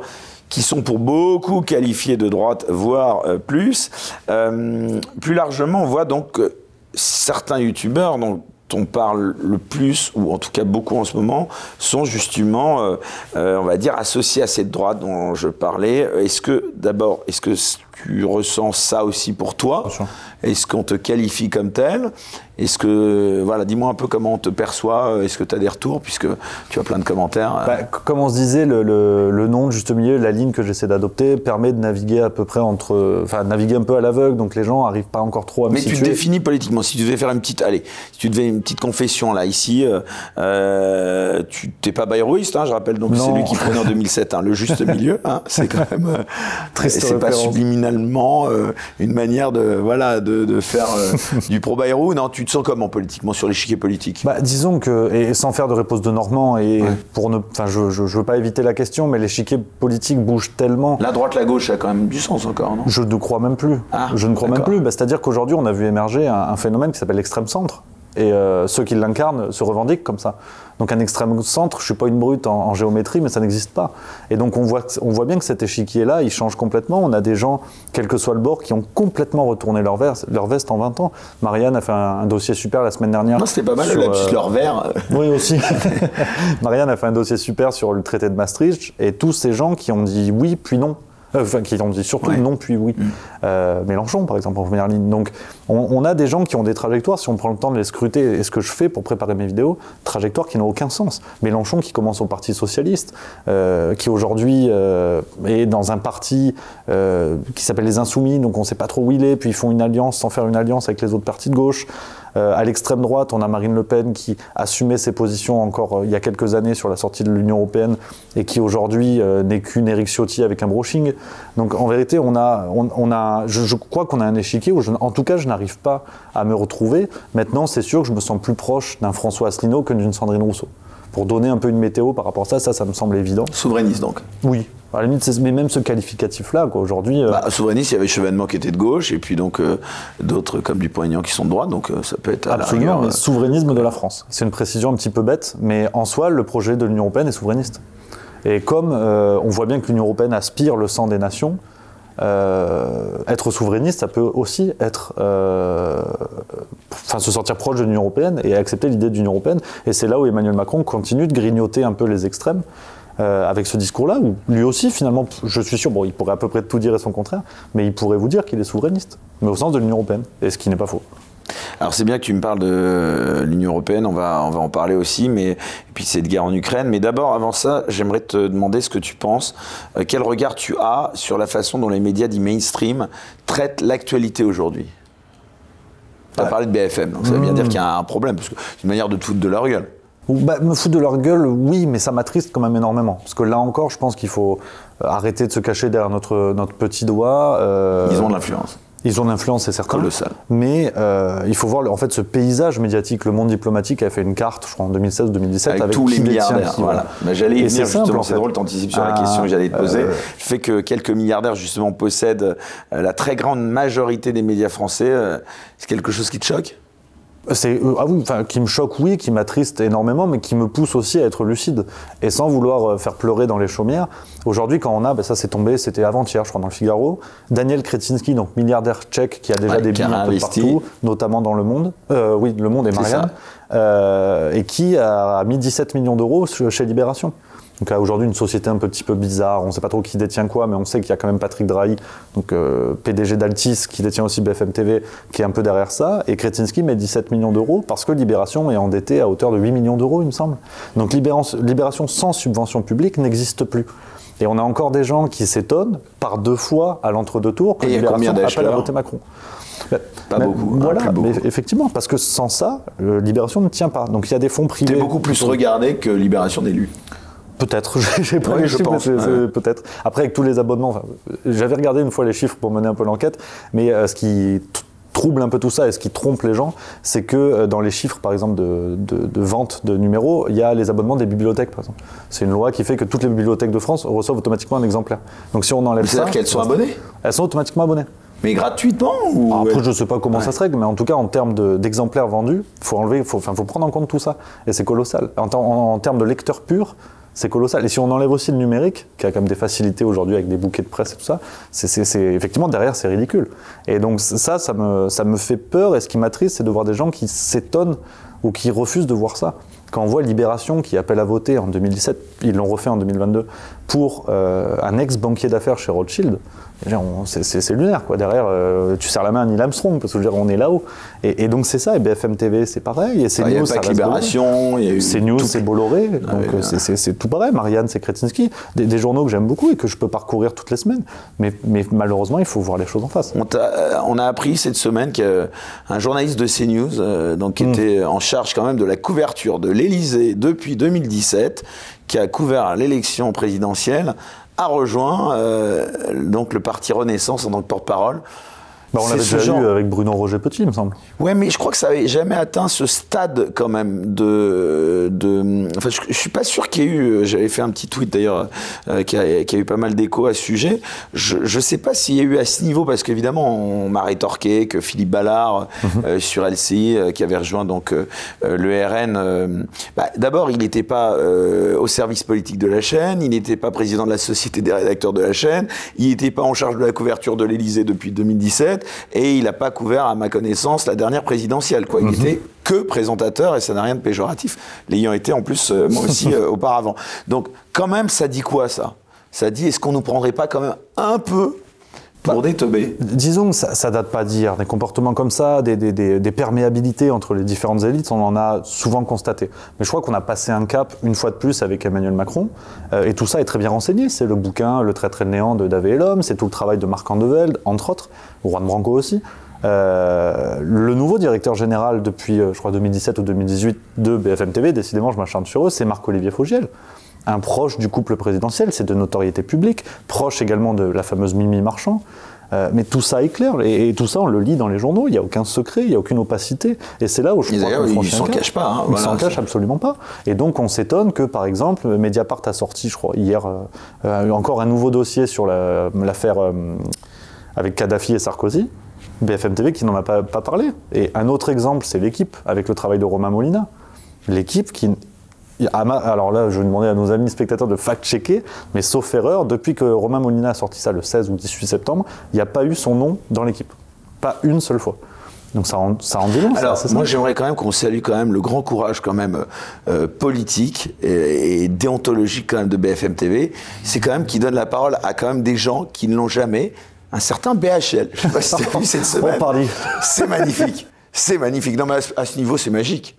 qui sont pour beaucoup qualifiés de droite, voire plus. Plus largement, on voit donc certains youtubeurs dont on parle le plus, ou en tout cas beaucoup en ce moment, sont justement, on va dire, associés à cette droite dont je parlais. Est-ce que tu ressens ça aussi pour toi? Est-ce qu'on te qualifie comme tel? Est-ce que, voilà, dis-moi un peu comment on te perçoit. Est-ce que tu as des retours, puisque tu as plein de commentaires? Comme on se disait, le nom de juste milieu, la ligne que j'essaie d'adopter, permet de naviguer à peu près naviguer un peu à l'aveugle, donc les gens n'arrivent pas encore trop à me situer. Mais tu te définis politiquement. Si tu devais faire une petite confession là, ici, tu n'es pas bayrouiste, hein, je rappelle, donc c'est lui qui prenait en 2007, hein, le juste milieu, hein, c'est quand même... Triste c'est pas subliminalement une manière de faire du pro-Bayrou. Non, tu te sens comment politiquement, sur l'échiquier politique? Disons que, et sans faire de réponse de Normand, et je veux pas éviter la question, mais l'échiquier politique bouge tellement. La droite, la gauche a quand même du sens encore, non? Je ne crois même plus. Je ne crois même plus. C'est-à-dire qu'aujourd'hui, on a vu émerger un phénomène qui s'appelle l'extrême-centre. Et ceux qui l'incarnent se revendiquent comme ça. Donc un extrême centre, je ne suis pas une brute en géométrie, mais ça n'existe pas. Et donc on voit bien que cet échiquier-là, il change complètement. On a des gens, quel que soit le bord, qui ont complètement retourné leur veste en 20 ans. Marianne a fait un dossier super la semaine dernière. Non, c'était pas mal, leur verre. Oui, aussi. Marianne a fait un dossier super sur le traité de Maastricht. Et tous ces gens qui ont dit oui, puis non. Qui ont dit surtout non puis oui. Mélenchon, par exemple, en première ligne. Donc, on a des gens qui ont des trajectoires, si on prend le temps de les scruter, et ce que je fais pour préparer mes vidéos, trajectoires qui n'ont aucun sens. Mélenchon qui commence au Parti Socialiste, qui aujourd'hui est dans un parti qui s'appelle les Insoumis, donc on ne sait pas trop où il est, puis ils font une alliance sans faire une alliance avec les autres partis de gauche. À l'extrême droite, on a Marine Le Pen qui assumait ses positions encore il y a quelques années sur la sortie de l'Union européenne et qui aujourd'hui n'est qu'une Éric Ciotti avec un brushing. Donc en vérité, je crois qu'on a un échiquier où, en tout cas, je n'arrive pas à me retrouver. Maintenant, c'est sûr que je me sens plus proche d'un François Asselineau que d'une Sandrine Rousseau. Pour donner un peu une météo par rapport à ça, ça me semble évident. Souverainiste donc? Oui. À la limite, mais même ce qualificatif-là, aujourd'hui... souverainiste, il y avait Chevènement qui était de gauche, et puis donc d'autres comme Dupont-Aignan qui sont de droite, donc ça peut être à absolument, la rigueur, mais souverainisme de la France. C'est une précision un petit peu bête, mais en soi, le projet de l'Union européenne est souverainiste. Et comme on voit bien que l'Union européenne aspire le sang des nations, être souverainiste, ça peut aussi être... se sentir proche de l'Union européenne et accepter l'idée de l'Union européenne. Et c'est là où Emmanuel Macron continue de grignoter un peu les extrêmes, avec ce discours-là, où lui aussi, finalement, je suis sûr, il pourrait à peu près tout dire et son contraire, mais il pourrait vous dire qu'il est souverainiste, mais au sens de l'Union européenne, et ce qui n'est pas faux. Alors c'est bien que tu me parles de l'Union européenne, on va en parler aussi, et puis cette guerre en Ukraine, mais d'abord, avant ça, j'aimerais te demander ce que tu penses, quel regard tu as sur la façon dont les médias dits mainstream traitent l'actualité aujourd'hui. Tu as parlé de BFM, donc ça veut bien dire qu'il y a un problème, parce que c'est une manière de te foutre de leur gueule. Me foutre de leur gueule, oui, mais ça m'attriste quand même énormément. Parce que là encore, je pense qu'il faut arrêter de se cacher derrière notre petit doigt. Ils ont de l'influence. Ils ont de l'influence, c'est certain. Colossal. Mais il faut voir en fait ce paysage médiatique. Le Monde diplomatique a fait une carte, je crois, en 2016 ou 2017 avec tous les milliardaires. Voilà. J'allais y venir justement. C'est drôle, t'anticipes sur la question que j'allais te poser. Le fait que quelques milliardaires justement possèdent la très grande majorité des médias français, c'est quelque chose qui te choque? Qui me choque, oui, qui m'attriste énormément, mais qui me pousse aussi à être lucide. Et sans vouloir faire pleurer dans les chaumières, aujourd'hui, quand on a, ça c'est tombé, c'était avant-hier, je crois, dans le Figaro, Daniel Kretinsky, donc milliardaire tchèque, qui a déjà des billes un peu partout, notamment dans Le Monde, Le Monde et Marianne, et qui a mis 17 millions d'euros chez Libération. Donc aujourd'hui, une société un petit peu bizarre, on ne sait pas trop qui détient quoi, mais on sait qu'il y a quand même Patrick Drahi, donc PDG d'Altis, qui détient aussi BFM TV, qui est un peu derrière ça, et Kretinsky met 17 millions d'euros parce que Libération est endetté à hauteur de 8 millions d'euros, il me semble. Donc Libération sans subvention publique n'existe plus. Et on a encore des gens qui s'étonnent par 2 fois à l'entre-deux tours que Libération appelle à voter Macron. Pas beaucoup. Voilà, plus beaucoup. mais effectivement, parce que sans ça, Libération ne tient pas. Donc il y a des fonds privés. C'est beaucoup plus regardé que Libération d'élus. Peut-être, j'ai pas Oui, les je chiffres, pense. peut-être. Après, avec tous les abonnements, j'avais regardé une fois les chiffres pour mener un peu l'enquête, mais ce qui trouble un peu tout ça et ce qui trompe les gens, c'est que dans les chiffres, par exemple, de vente de numéros, il y a les abonnements des bibliothèques, par exemple. C'est une loi qui fait que toutes les bibliothèques de France reçoivent automatiquement un exemplaire. Donc si on enlève ça... C'est-à-dire qu'elles sont abonnées ? Elles sont automatiquement abonnées. Mais gratuitement ou... Après, je ne sais pas comment ça se règle, mais en tout cas, en termes d'exemplaires vendus, faut prendre en compte tout ça. Et c'est colossal. En termes de lecteurs purs, c'est colossal. Et si on enlève aussi le numérique, qui a quand même des facilités aujourd'hui avec des bouquets de presse et tout ça, effectivement, derrière, c'est ridicule. Et donc ça me fait peur. Et ce qui m'attriste, c'est de voir des gens qui s'étonnent ou qui refusent de voir ça. Quand on voit Libération qui appelle à voter en 2017, ils l'ont refait en 2022, pour un ex-banquier d'affaires chez Rothschild, c'est lunaire, quoi. Derrière, tu serres la main à Neil Armstrong, parce que je veux dire, on est là-haut. Et donc c'est ça, et BFM TV, c'est pareil. Et CNews, il n'y a pas que Libération, il y a eu... CNews, c'est Bolloré, donc c'est tout pareil. Marianne, c'est Kretinsky. Des journaux que j'aime beaucoup et que je peux parcourir toutes les semaines. Mais malheureusement, il faut voir les choses en face. On a appris cette semaine qu'un journaliste de CNews, donc, qui était en charge quand même de la couverture de l'Élysée depuis 2017, qui a couvert l'élection présidentielle, a rejoint donc le parti Renaissance en tant que porte-parole. On l'avait déjà eu avec Bruno Roger Petit, il me semble. Ouais, mais je crois que ça n'avait jamais atteint ce stade quand même Enfin, je suis pas sûr qu'il y ait eu... J'avais fait un petit tweet d'ailleurs qui a eu pas mal d'écho à ce sujet. Je sais pas s'il y a eu à ce niveau, parce qu'évidemment, on m'a rétorqué que Philippe Ballard sur LCI, qui avait rejoint donc le RN... d'abord, il n'était pas au service politique de la chaîne, il n'était pas président de la société des rédacteurs de la chaîne, il n'était pas en charge de la couverture de l'Élysée depuis 2017, et il n'a pas couvert, à ma connaissance, la dernière présidentielle, quoi. Il n'était que présentateur, et ça n'a rien de péjoratif, l'ayant été en plus, moi aussi, auparavant. Donc, quand même, ça dit quoi, ça ? Ça dit, est-ce qu'on nous prendrait pas quand même un peu pour des teubés ? Disons que ça date pas d'hier. Des comportements comme ça, des perméabilités entre les différentes élites, on en a souvent constaté. Mais je crois qu'on a passé un cap, une fois de plus, avec Emmanuel Macron. Et tout ça est très bien renseigné. C'est le bouquin Le Traître et le Néant de Davé et l'Homme, c'est tout le travail de Marc Andevelde, entre autres, Juan Branco aussi. Le nouveau directeur général depuis, je crois, 2017 ou 2018 de BFM TV, décidément, je m'acharne sur eux, c'est Marc-Olivier Fogiel. Un proche du couple présidentiel, c'est de notoriété publique, proche également de la fameuse Mimi Marchand. Mais tout ça est clair, et tout ça on le lit dans les journaux, il n'y a aucun secret, il n'y a aucune opacité. Et c'est là où je crois qu'on franchit un cap. Ils ne s'en cachent pas. Hein, ils ne s'en cachent absolument pas. Et donc on s'étonne que, par exemple, Mediapart a sorti, je crois, hier, encore un nouveau dossier sur l'affaire avec Kadhafi et Sarkozy. BFM TV qui n'en a pas parlé. Et un autre exemple, c'est L'Équipe, avec le travail de Romain Molina. L'Équipe qui... Alors là, je vais demander à nos amis spectateurs de fact-checker, mais sauf erreur, depuis que Romain Molina a sorti ça le 16 ou 18 septembre, il n'y a pas eu son nom dans L'Équipe. Pas une seule fois. Donc ça en dit long. Alors, moi, j'aimerais quand même qu'on salue quand même le grand courage quand même politique et déontologique quand même de BFM TV. C'est quand même qui donne la parole à quand même des gens qui ne l'ont jamais. Un certain BHL, je ne sais pas si tu as vu cette semaine. C'est magnifique. C'est magnifique. Non, mais à ce niveau, c'est magique.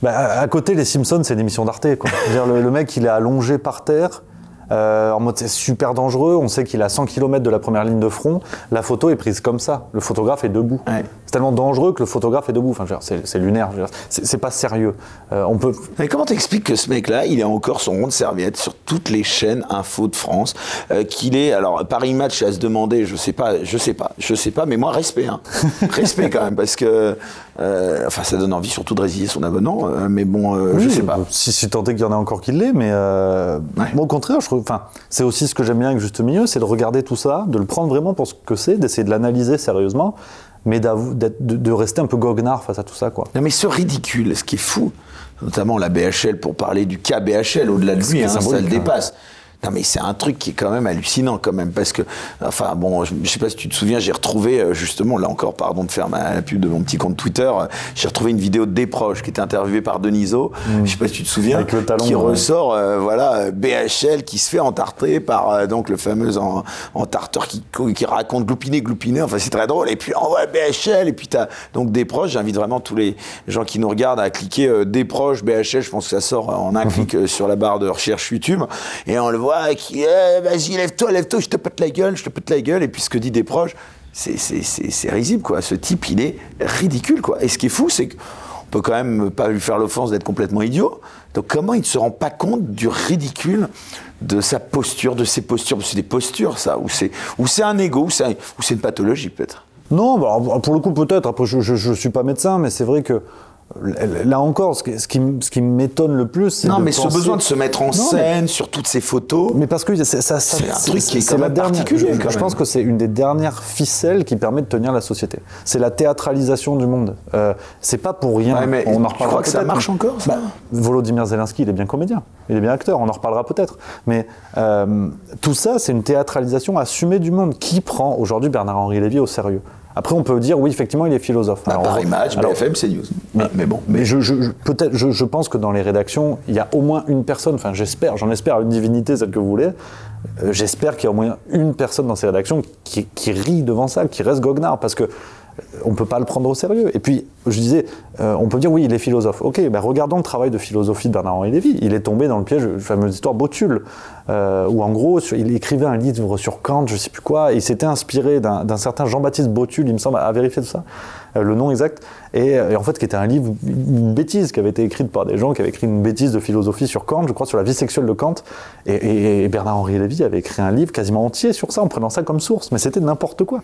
À côté, les Simpsons, c'est une émission d'Arte, quoi. Le mec, il est allongé par terre, en mode c'est super dangereux. On sait qu'il est à 100 km de la première ligne de front. La photo est prise comme ça. Le photographe est debout. Ouais. C'est tellement dangereux que le photographe est debout. Enfin, c'est lunaire. C'est pas sérieux. On peut... Mais comment t'expliques que ce mec-là, il a encore son rond de serviette sur toutes les chaînes info de France, qu'il est... Alors, Paris Match, à se demander, je sais pas, mais moi, respect. Hein. Respect quand même, parce que... enfin, ça donne envie surtout de résilier son abonnement, mais bon, oui, je sais pas. Si tant est qu'il y en a encore qui l'est, mais moi, au contraire, je trouve... Enfin, c'est aussi ce que j'aime bien avec Juste Milieu, c'est de regarder tout ça, de le prendre vraiment pour ce que c'est, d'essayer de l'analyser sérieusement, mais de rester un peu goguenard face à tout ça, quoi. Non, mais ce ridicule, ce qui est fou, notamment la BHL, pour parler du cas BHL, au-delà de lui, ça le dépasse. Non mais c'est un truc qui est quand même hallucinant quand même parce que, enfin bon, je sais pas si tu te souviens, j'ai retrouvé justement, là encore, pardon de faire la pub de mon petit compte Twitter, j'ai retrouvé une vidéo de Desproges qui était interviewée par Denisot, je sais pas si tu te souviens, avec le talon, qui ressort, voilà, BHL qui se fait entartrer par donc le fameux entarteur qui raconte gloupiner, enfin c'est très drôle, et puis on voit BHL, et puis t'as donc Desproges, j'invite vraiment tous les gens qui nous regardent à cliquer Desproges, BHL, je pense que ça sort en un clic sur la barre de recherche YouTube, et on le voit qui vas-y lève-toi, je te pète la gueule, et puis ce que dit Desproges, c'est risible quoi, ce type il est ridicule quoi, et ce qui est fou c'est qu'on peut quand même pas lui faire l'offense d'être complètement idiot, donc comment il ne se rend pas compte du ridicule de sa posture, de ses postures, c'est des postures ça, ou c'est un ego, ou c'est une pathologie peut-être. Non, bah, pour le coup peut-être, après je suis pas médecin, mais c'est vrai que là encore, ce qui m'étonne le plus, c'est non, mais ce besoin de se mettre en scène sur toutes ces photos. Mais parce que c'est un truc qui est quand même particulier. Je pense que c'est une des dernières ficelles qui permet de tenir la société. C'est la théâtralisation du monde. C'est pas pour rien. Ouais, mais on en reparlera. Tu crois que ça marche encore ça Volodymyr Zelensky, il est bien comédien, il est bien acteur. On en reparlera peut-être. Mais tout ça, c'est une théâtralisation assumée du monde. Qui prend aujourd'hui Bernard-Henri Lévy au sérieux? Après, on peut dire, oui, effectivement, il est philosophe. Paris Match, BFM, CNews. Mais bon. Mais je pense que dans les rédactions, il y a au moins une personne, enfin j'en espère, une divinité, celle que vous voulez, j'espère qu'il y a au moins une personne dans ces rédactions qui rit devant ça, qui reste goguenard, parce que on ne peut pas le prendre au sérieux. Et puis, je disais, on peut dire, oui, il est philosophe. Ok, ben regardons le travail de philosophie de Bernard-Henri Lévy. Il est tombé dans le piège de la fameuse histoire Botulle, où en gros, il écrivait un livre sur Kant, je ne sais plus quoi, et il s'était inspiré d'un certain Jean-Baptiste Botulle, il me semble, à vérifier tout ça, le nom exact, et en fait, qui était un livre, une bêtise, qui avait été écrite par des gens qui avaient écrit une bêtise de philosophie sur Kant, je crois, sur la vie sexuelle de Kant, et Bernard-Henri Lévy avait écrit un livre quasiment entier sur ça, en prenant ça comme source, mais c'était n'importe quoi.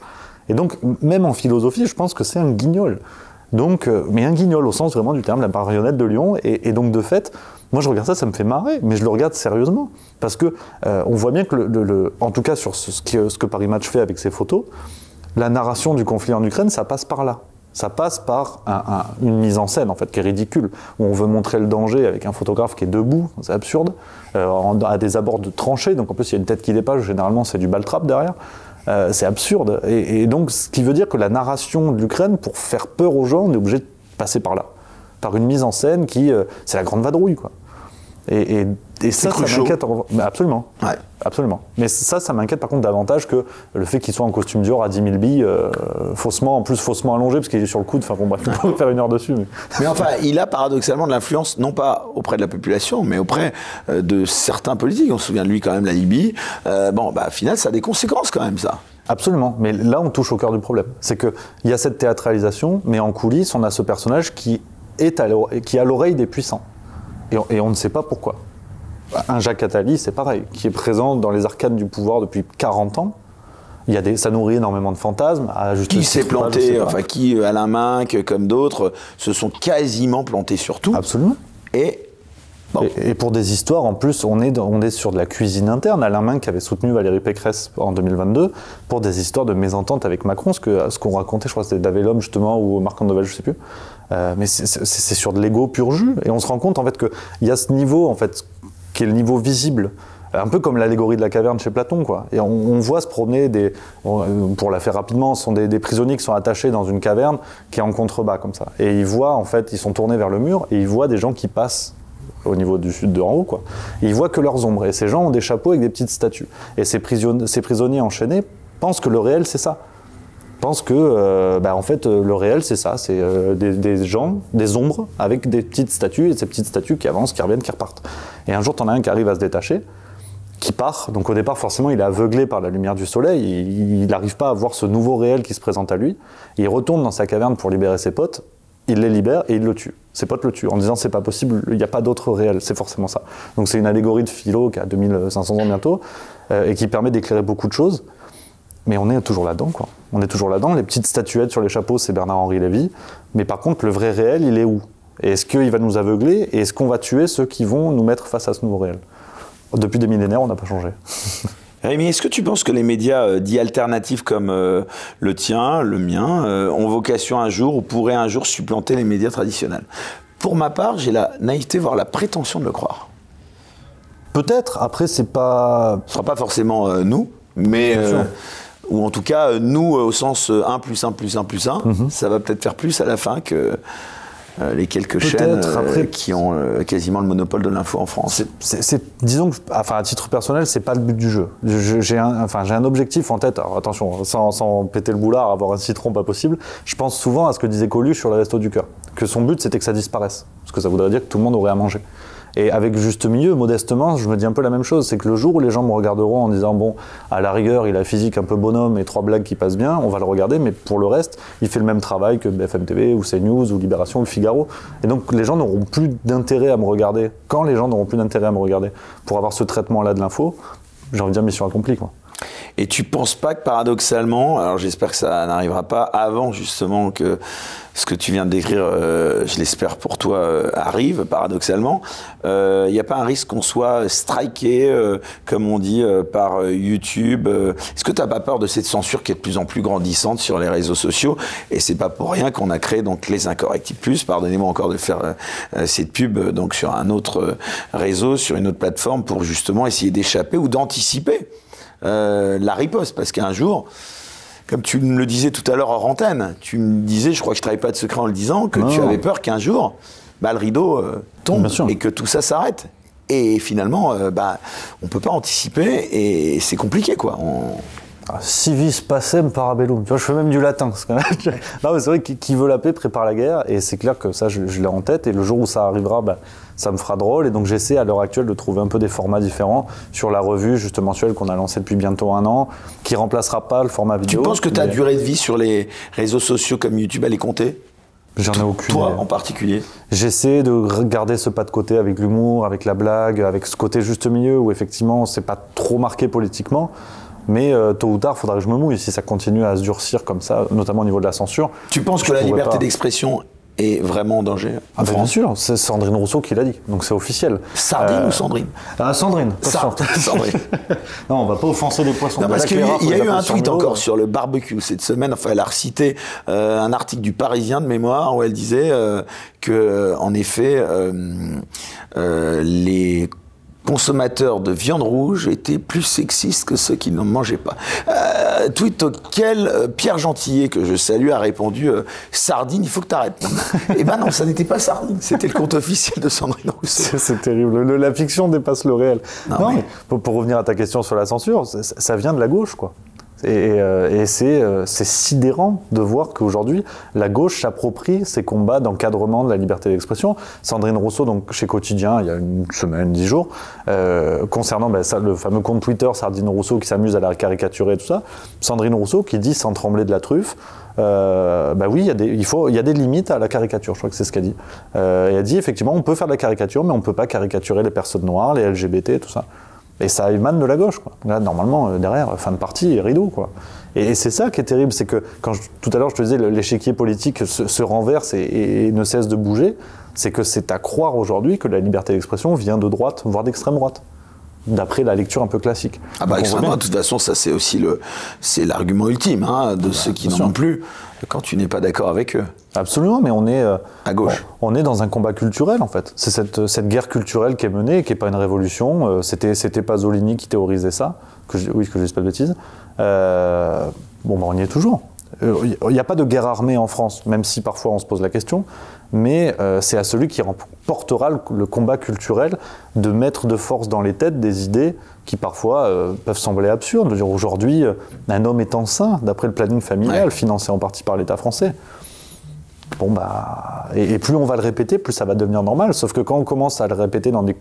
Et donc, même en philosophie, je pense que c'est un guignol. Donc, mais un guignol au sens vraiment du terme, la marionnette de Lyon. Et donc, de fait, moi je regarde ça, ça me fait marrer, mais je le regarde sérieusement. Parce que on voit bien que, en tout cas sur ce que Paris Match fait avec ses photos, la narration du conflit en Ukraine, ça passe par là. Ça passe par une mise en scène en fait qui est ridicule, où on veut montrer le danger avec un photographe qui est debout, c'est absurde, à des abords de tranchées, donc en plus il y a une tête qui dépasse, généralement c'est du baltrap derrière. C'est absurde. Et donc, ce qui veut dire que la narration de l'Ukraine, pour faire peur aux gens, on est obligé de passer par là. Par une mise en scène qui... c'est la grande vadrouille, quoi. Et ça m'inquiète. Absolument. Ouais. Absolument. Mais ça m'inquiète par contre davantage que le fait qu'il soit en costume Dior à 10 000 billes, faussement allongé, parce qu'il est sur le coude. Enfin bon, bref, on peut faire une heure dessus. Mais enfin, il a paradoxalement de l'influence, non pas auprès de la population, mais auprès de certains politiques. On se souvient de lui quand même, la Libye. Au final, ça a des conséquences quand même, ça. Absolument. Mais là, on touche au cœur du problème. C'est qu'il y a cette théâtralisation, mais en coulisses, on a ce personnage qui a l'oreille des puissants. Et on ne sait pas pourquoi. Un Jacques Attali, c'est pareil, qui est présent dans les arcanes du pouvoir depuis 40 ans. Ça nourrit énormément de fantasmes. Qui s'est planté, qui, Alain Minc, comme d'autres, se sont quasiment plantés sur tout. Absolument. Et pour des histoires, en plus, on est sur de la cuisine interne. Alain Minc avait soutenu Valérie Pécresse en 2022 pour des histoires de mésentente avec Macron, ce qu'on racontait, je crois que c'était David Lhomme justement, ou Marc Andovel, je ne sais plus. Mais c'est sur de l'ego pur jus. Et on se rend compte en fait qu'il y a ce niveau, en fait, qui est le niveau visible. Un peu comme l'allégorie de la caverne chez Platon, quoi. Et on voit se promener pour la faire rapidement, ce sont des prisonniers qui sont attachés dans une caverne qui est en contrebas, comme ça. Et ils voient, en fait, ils sont tournés vers le mur et ils voient des gens qui passent au niveau du sud de en haut, quoi. Et ils voient que leurs ombres. Et ces gens ont des chapeaux avec des petites statues. Et ces prisonniers enchaînés pensent que le réel, c'est ça. Pensent que, en fait, le réel, c'est ça. C'est des gens, des ombres, avec des petites statues, et ces petites statues qui avancent, qui reviennent, qui repartent. Et un jour, t'en as un qui arrive à se détacher, qui part. Donc au départ, forcément, il est aveuglé par la lumière du soleil. Il n'arrive pas à voir ce nouveau réel qui se présente à lui. Il retourne dans sa caverne pour libérer ses potes. Il les libère et il le tue. Ses potes le tuent en disant c'est pas possible, il n'y a pas d'autre réel, c'est forcément ça. Donc c'est une allégorie de philo qui a 2500 ans bientôt et qui permet d'éclairer beaucoup de choses. Mais on est toujours là-dedans, quoi. On est toujours là-dedans. Les petites statuettes sur les chapeaux, c'est Bernard-Henri Lévy. Mais par contre, le vrai réel, il est où? Et est-ce qu'il va nous aveugler? Et est-ce qu'on va tuer ceux qui vont nous mettre face à ce nouveau réel? Depuis des millénaires, on n'a pas changé. Rémi, est-ce que tu penses que les médias dits alternatifs comme le tien, le mien, ont vocation un jour ou pourraient un jour supplanter les médias traditionnels? Pour ma part, j'ai la naïveté, voire la prétention de le croire. Peut-être, après c'est pas... Ce ne sera pas forcément nous, mais... ou en tout cas, nous, au sens 1 plus 1 plus 1 plus 1, ça va peut-être faire plus à la fin que les quelques chaînes qui ont quasiment le monopole de l'info en France. Disons que, enfin, à titre personnel, c'est pas le but du jeu. J'ai un objectif en tête. Alors attention, sans péter le boulard, avoir un citron, pas possible. Je pense souvent à ce que disait Coluche sur les Restos du Cœur, que son but c'était que ça disparaisse, parce que ça voudrait dire que tout le monde aurait à manger. Et avec Juste Milieu, modestement, je me dis un peu la même chose. C'est que le jour où les gens me regarderont en disant bon, à la rigueur, il a un physique un peu bonhomme et 3 blagues qui passent bien, on va le regarder, mais pour le reste, il fait le même travail que BFM TV ou CNews ou Libération ou Le Figaro. Et donc les gens n'auront plus d'intérêt à me regarder. Quand les gens n'auront plus d'intérêt à me regarder pour avoir ce traitement-là de l'info, j'ai envie de dire mission accomplie, quoi. Et tu penses pas que paradoxalement, alors j'espère que ça n'arrivera pas avant justement que ce que tu viens de décrire, je l'espère pour toi, arrive paradoxalement, il n'y a pas un risque qu'on soit striké, comme on dit, par YouTube? Est-ce que tu n'as pas peur de cette censure qui est de plus en plus grandissante sur les réseaux sociaux? Et c'est pas pour rien qu'on a créé donc les Incorrectibles Plus, pardonnez-moi encore de faire cette pub donc sur un autre réseau, sur une autre plateforme, pour justement essayer d'échapper ou d'anticiper la riposte, parce qu'un jour, comme tu me le disais tout à l'heure hors antenne, tu me disais, je crois que je ne trahis pas de secret en le disant, que tu avais peur qu'un jour, le rideau tombe et que tout ça s'arrête. Et finalement, on ne peut pas anticiper et c'est compliqué, quoi. Si vis pacem parabellum. Tu vois, je fais même du latin. Non, mais c'est vrai que qui veut la paix prépare la guerre, et c'est clair que ça, je l'ai en tête, et le jour où ça arrivera, ça me fera drôle, et donc j'essaie à l'heure actuelle de trouver un peu des formats différents sur la revue juste mensuelle qu'on a lancée depuis bientôt 1 an, qui remplacera pas le format vidéo. Tu penses que ta durée de vie sur les réseaux sociaux comme YouTube, elle est comptée? J'en ai aucune. Toi en particulier? J'essaie de garder ce pas de côté avec l'humour, avec la blague, avec ce côté juste milieu où effectivement c'est pas trop marqué politiquement. Mais tôt ou tard, il faudra que je me mouille si ça continue à se durcir comme ça, notamment au niveau de la censure. Tu penses que la liberté d'expression est vraiment en danger en France? Bien sûr, c'est Sandrine Rousseau qui l'a dit, donc c'est officiel. Sardine ou Sandrine? Sandrine. Sandrine. Non, on va pas offenser les poissons. Non, parce qu'il y a eu un tweet encore sur le barbecue cette semaine. Enfin, elle a recité un article du Parisien de mémoire où elle disait que, en effet, les consommateurs de viande rouge étaient plus sexistes que ceux qui n'en mangeaient pas. Tweet auquel Pierre Gentillet, que je salue, a répondu Sardine, il faut que tu arrêtes. Eh ben non, ça n'était pas Sardine, c'était le compte officiel de Sandrine Rousseau. C'est terrible, la fiction dépasse le réel. Non, mais pour revenir à ta question sur la censure, ça vient de la gauche, quoi. Et c'est sidérant de voir qu'aujourd'hui, la gauche s'approprie ces combats d'encadrement de la liberté d'expression. Sandrine Rousseau, donc chez Quotidien, il y a une semaine, 10 jours, concernant le fameux compte Twitter Sandrine Rousseau qui s'amuse à la caricaturer et tout ça, Sandrine Rousseau qui dit sans trembler de la truffe, oui, il y a des limites à la caricature, je crois que c'est ce qu'elle dit. Et elle dit effectivement, on peut faire de la caricature, mais on ne peut pas caricaturer les personnes noires, les LGBT, tout ça. Et ça émane de la gauche, quoi. Là, normalement, derrière, fin de partie, rideau, quoi. Et c'est ça qui est terrible, c'est que tout à l'heure je te disais, l'échiquier politique se renverse et ne cesse de bouger, c'est que c'est à croire aujourd'hui que la liberté d'expression vient de droite, voire d'extrême droite, d'après la lecture un peu classique. Extrême droite, de toute façon, ça c'est aussi l'argument ultime de ceux qui n'en ont plus, quand tu n'es pas d'accord avec eux. Absolument, mais on est à gauche. On est dans un combat culturel en fait. C'est cette guerre culturelle qui est menée, qui n'est pas une révolution. C'était Pasolini qui théorisait ça, que je dise pas de bêtises. On y est toujours. Il n'y a pas de guerre armée en France, même si parfois on se pose la question, mais c'est à celui qui remportera le combat culturel de mettre de force dans les têtes des idées qui parfois peuvent sembler absurdes. Je veux dire, aujourd'hui, un homme est enceint, d'après le planning familial, financé en partie par l'État français. Et plus on va le répéter, plus ça va devenir normal. Sauf que quand on commence à le répéter dans des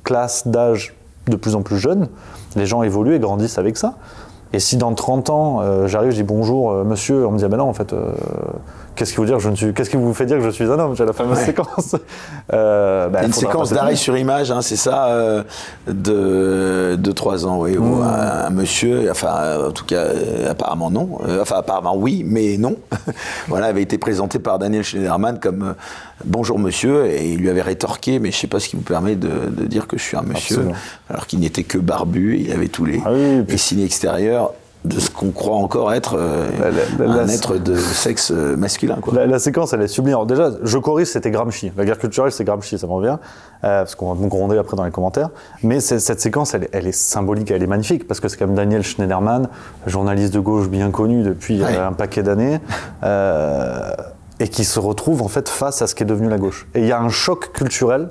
classes d'âge de plus en plus jeunes, les gens évoluent et grandissent avec ça. Et si dans 30 ans, j'arrive, je dis bonjour monsieur, on me dit non, en fait, qu'est-ce qui vous fait dire que je suis un homme? J'ai la fameuse séquence. Une séquence d'arrêt sur image, c'est ça, de 3 ans, oui, où un monsieur, en tout cas, apparemment non, apparemment oui, mais non, avait été présenté par Daniel Schneiderman comme bonjour monsieur, et il lui avait rétorqué, mais je ne sais pas ce qui vous permet de dire que je suis un monsieur, alors qu'il n'était que barbu, il avait tous les signes extérieurs. de ce qu'on croit encore être un être de sexe masculin, quoi. La séquence, elle est sublime. Alors déjà, je corrige, c'était Gramsci. La guerre culturelle, c'est Gramsci, ça me revient, parce qu'on va me gronder après dans les commentaires. Mais cette séquence, elle est symbolique, elle est magnifique, parce que c'est comme Daniel Schneiderman, journaliste de gauche bien connu depuis un paquet d'années, et qui se retrouve en fait face à ce qui est devenu la gauche. Et il y a un choc culturel.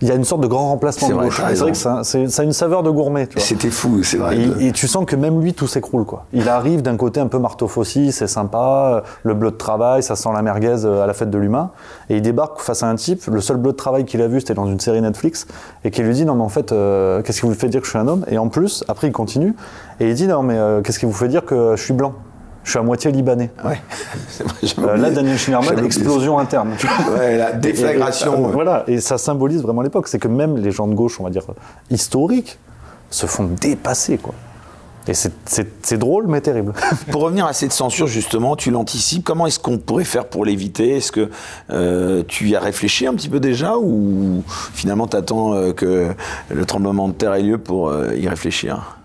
Il y a une sorte de grand remplacement de gauche. C'est vrai que ça a une saveur de gourmet. C'était fou, c'est vrai. Et tu sens que même lui, tout s'écroule, quoi. Il arrive d'un côté un peu marteau-faucille, c'est sympa, le bleu de travail, ça sent la merguez à la fête de l'humain. Et il débarque face à un type, le seul bleu de travail qu'il a vu, c'était dans une série Netflix, et qui lui dit, non mais en fait, qu'est-ce qui vous fait dire que je suis un homme? Et en plus, après il continue, et il dit, non mais qu'est-ce qui vous fait dire que je suis blanc? Je suis à moitié libanais. Ouais. Là, Daniel Schneiderman, explosion interne. Ouais, la déflagration. Voilà, et ça symbolise vraiment l'époque. C'est que même les gens de gauche, on va dire, historiques, se font dépasser, quoi. Et c'est drôle, mais terrible. Pour revenir à cette censure, justement, tu l'anticipes. Comment est-ce qu'on pourrait faire pour l'éviter? Est-ce que tu y as réfléchi un petit peu déjà, ou finalement tu attends que le tremblement de terre ait lieu pour y réfléchir?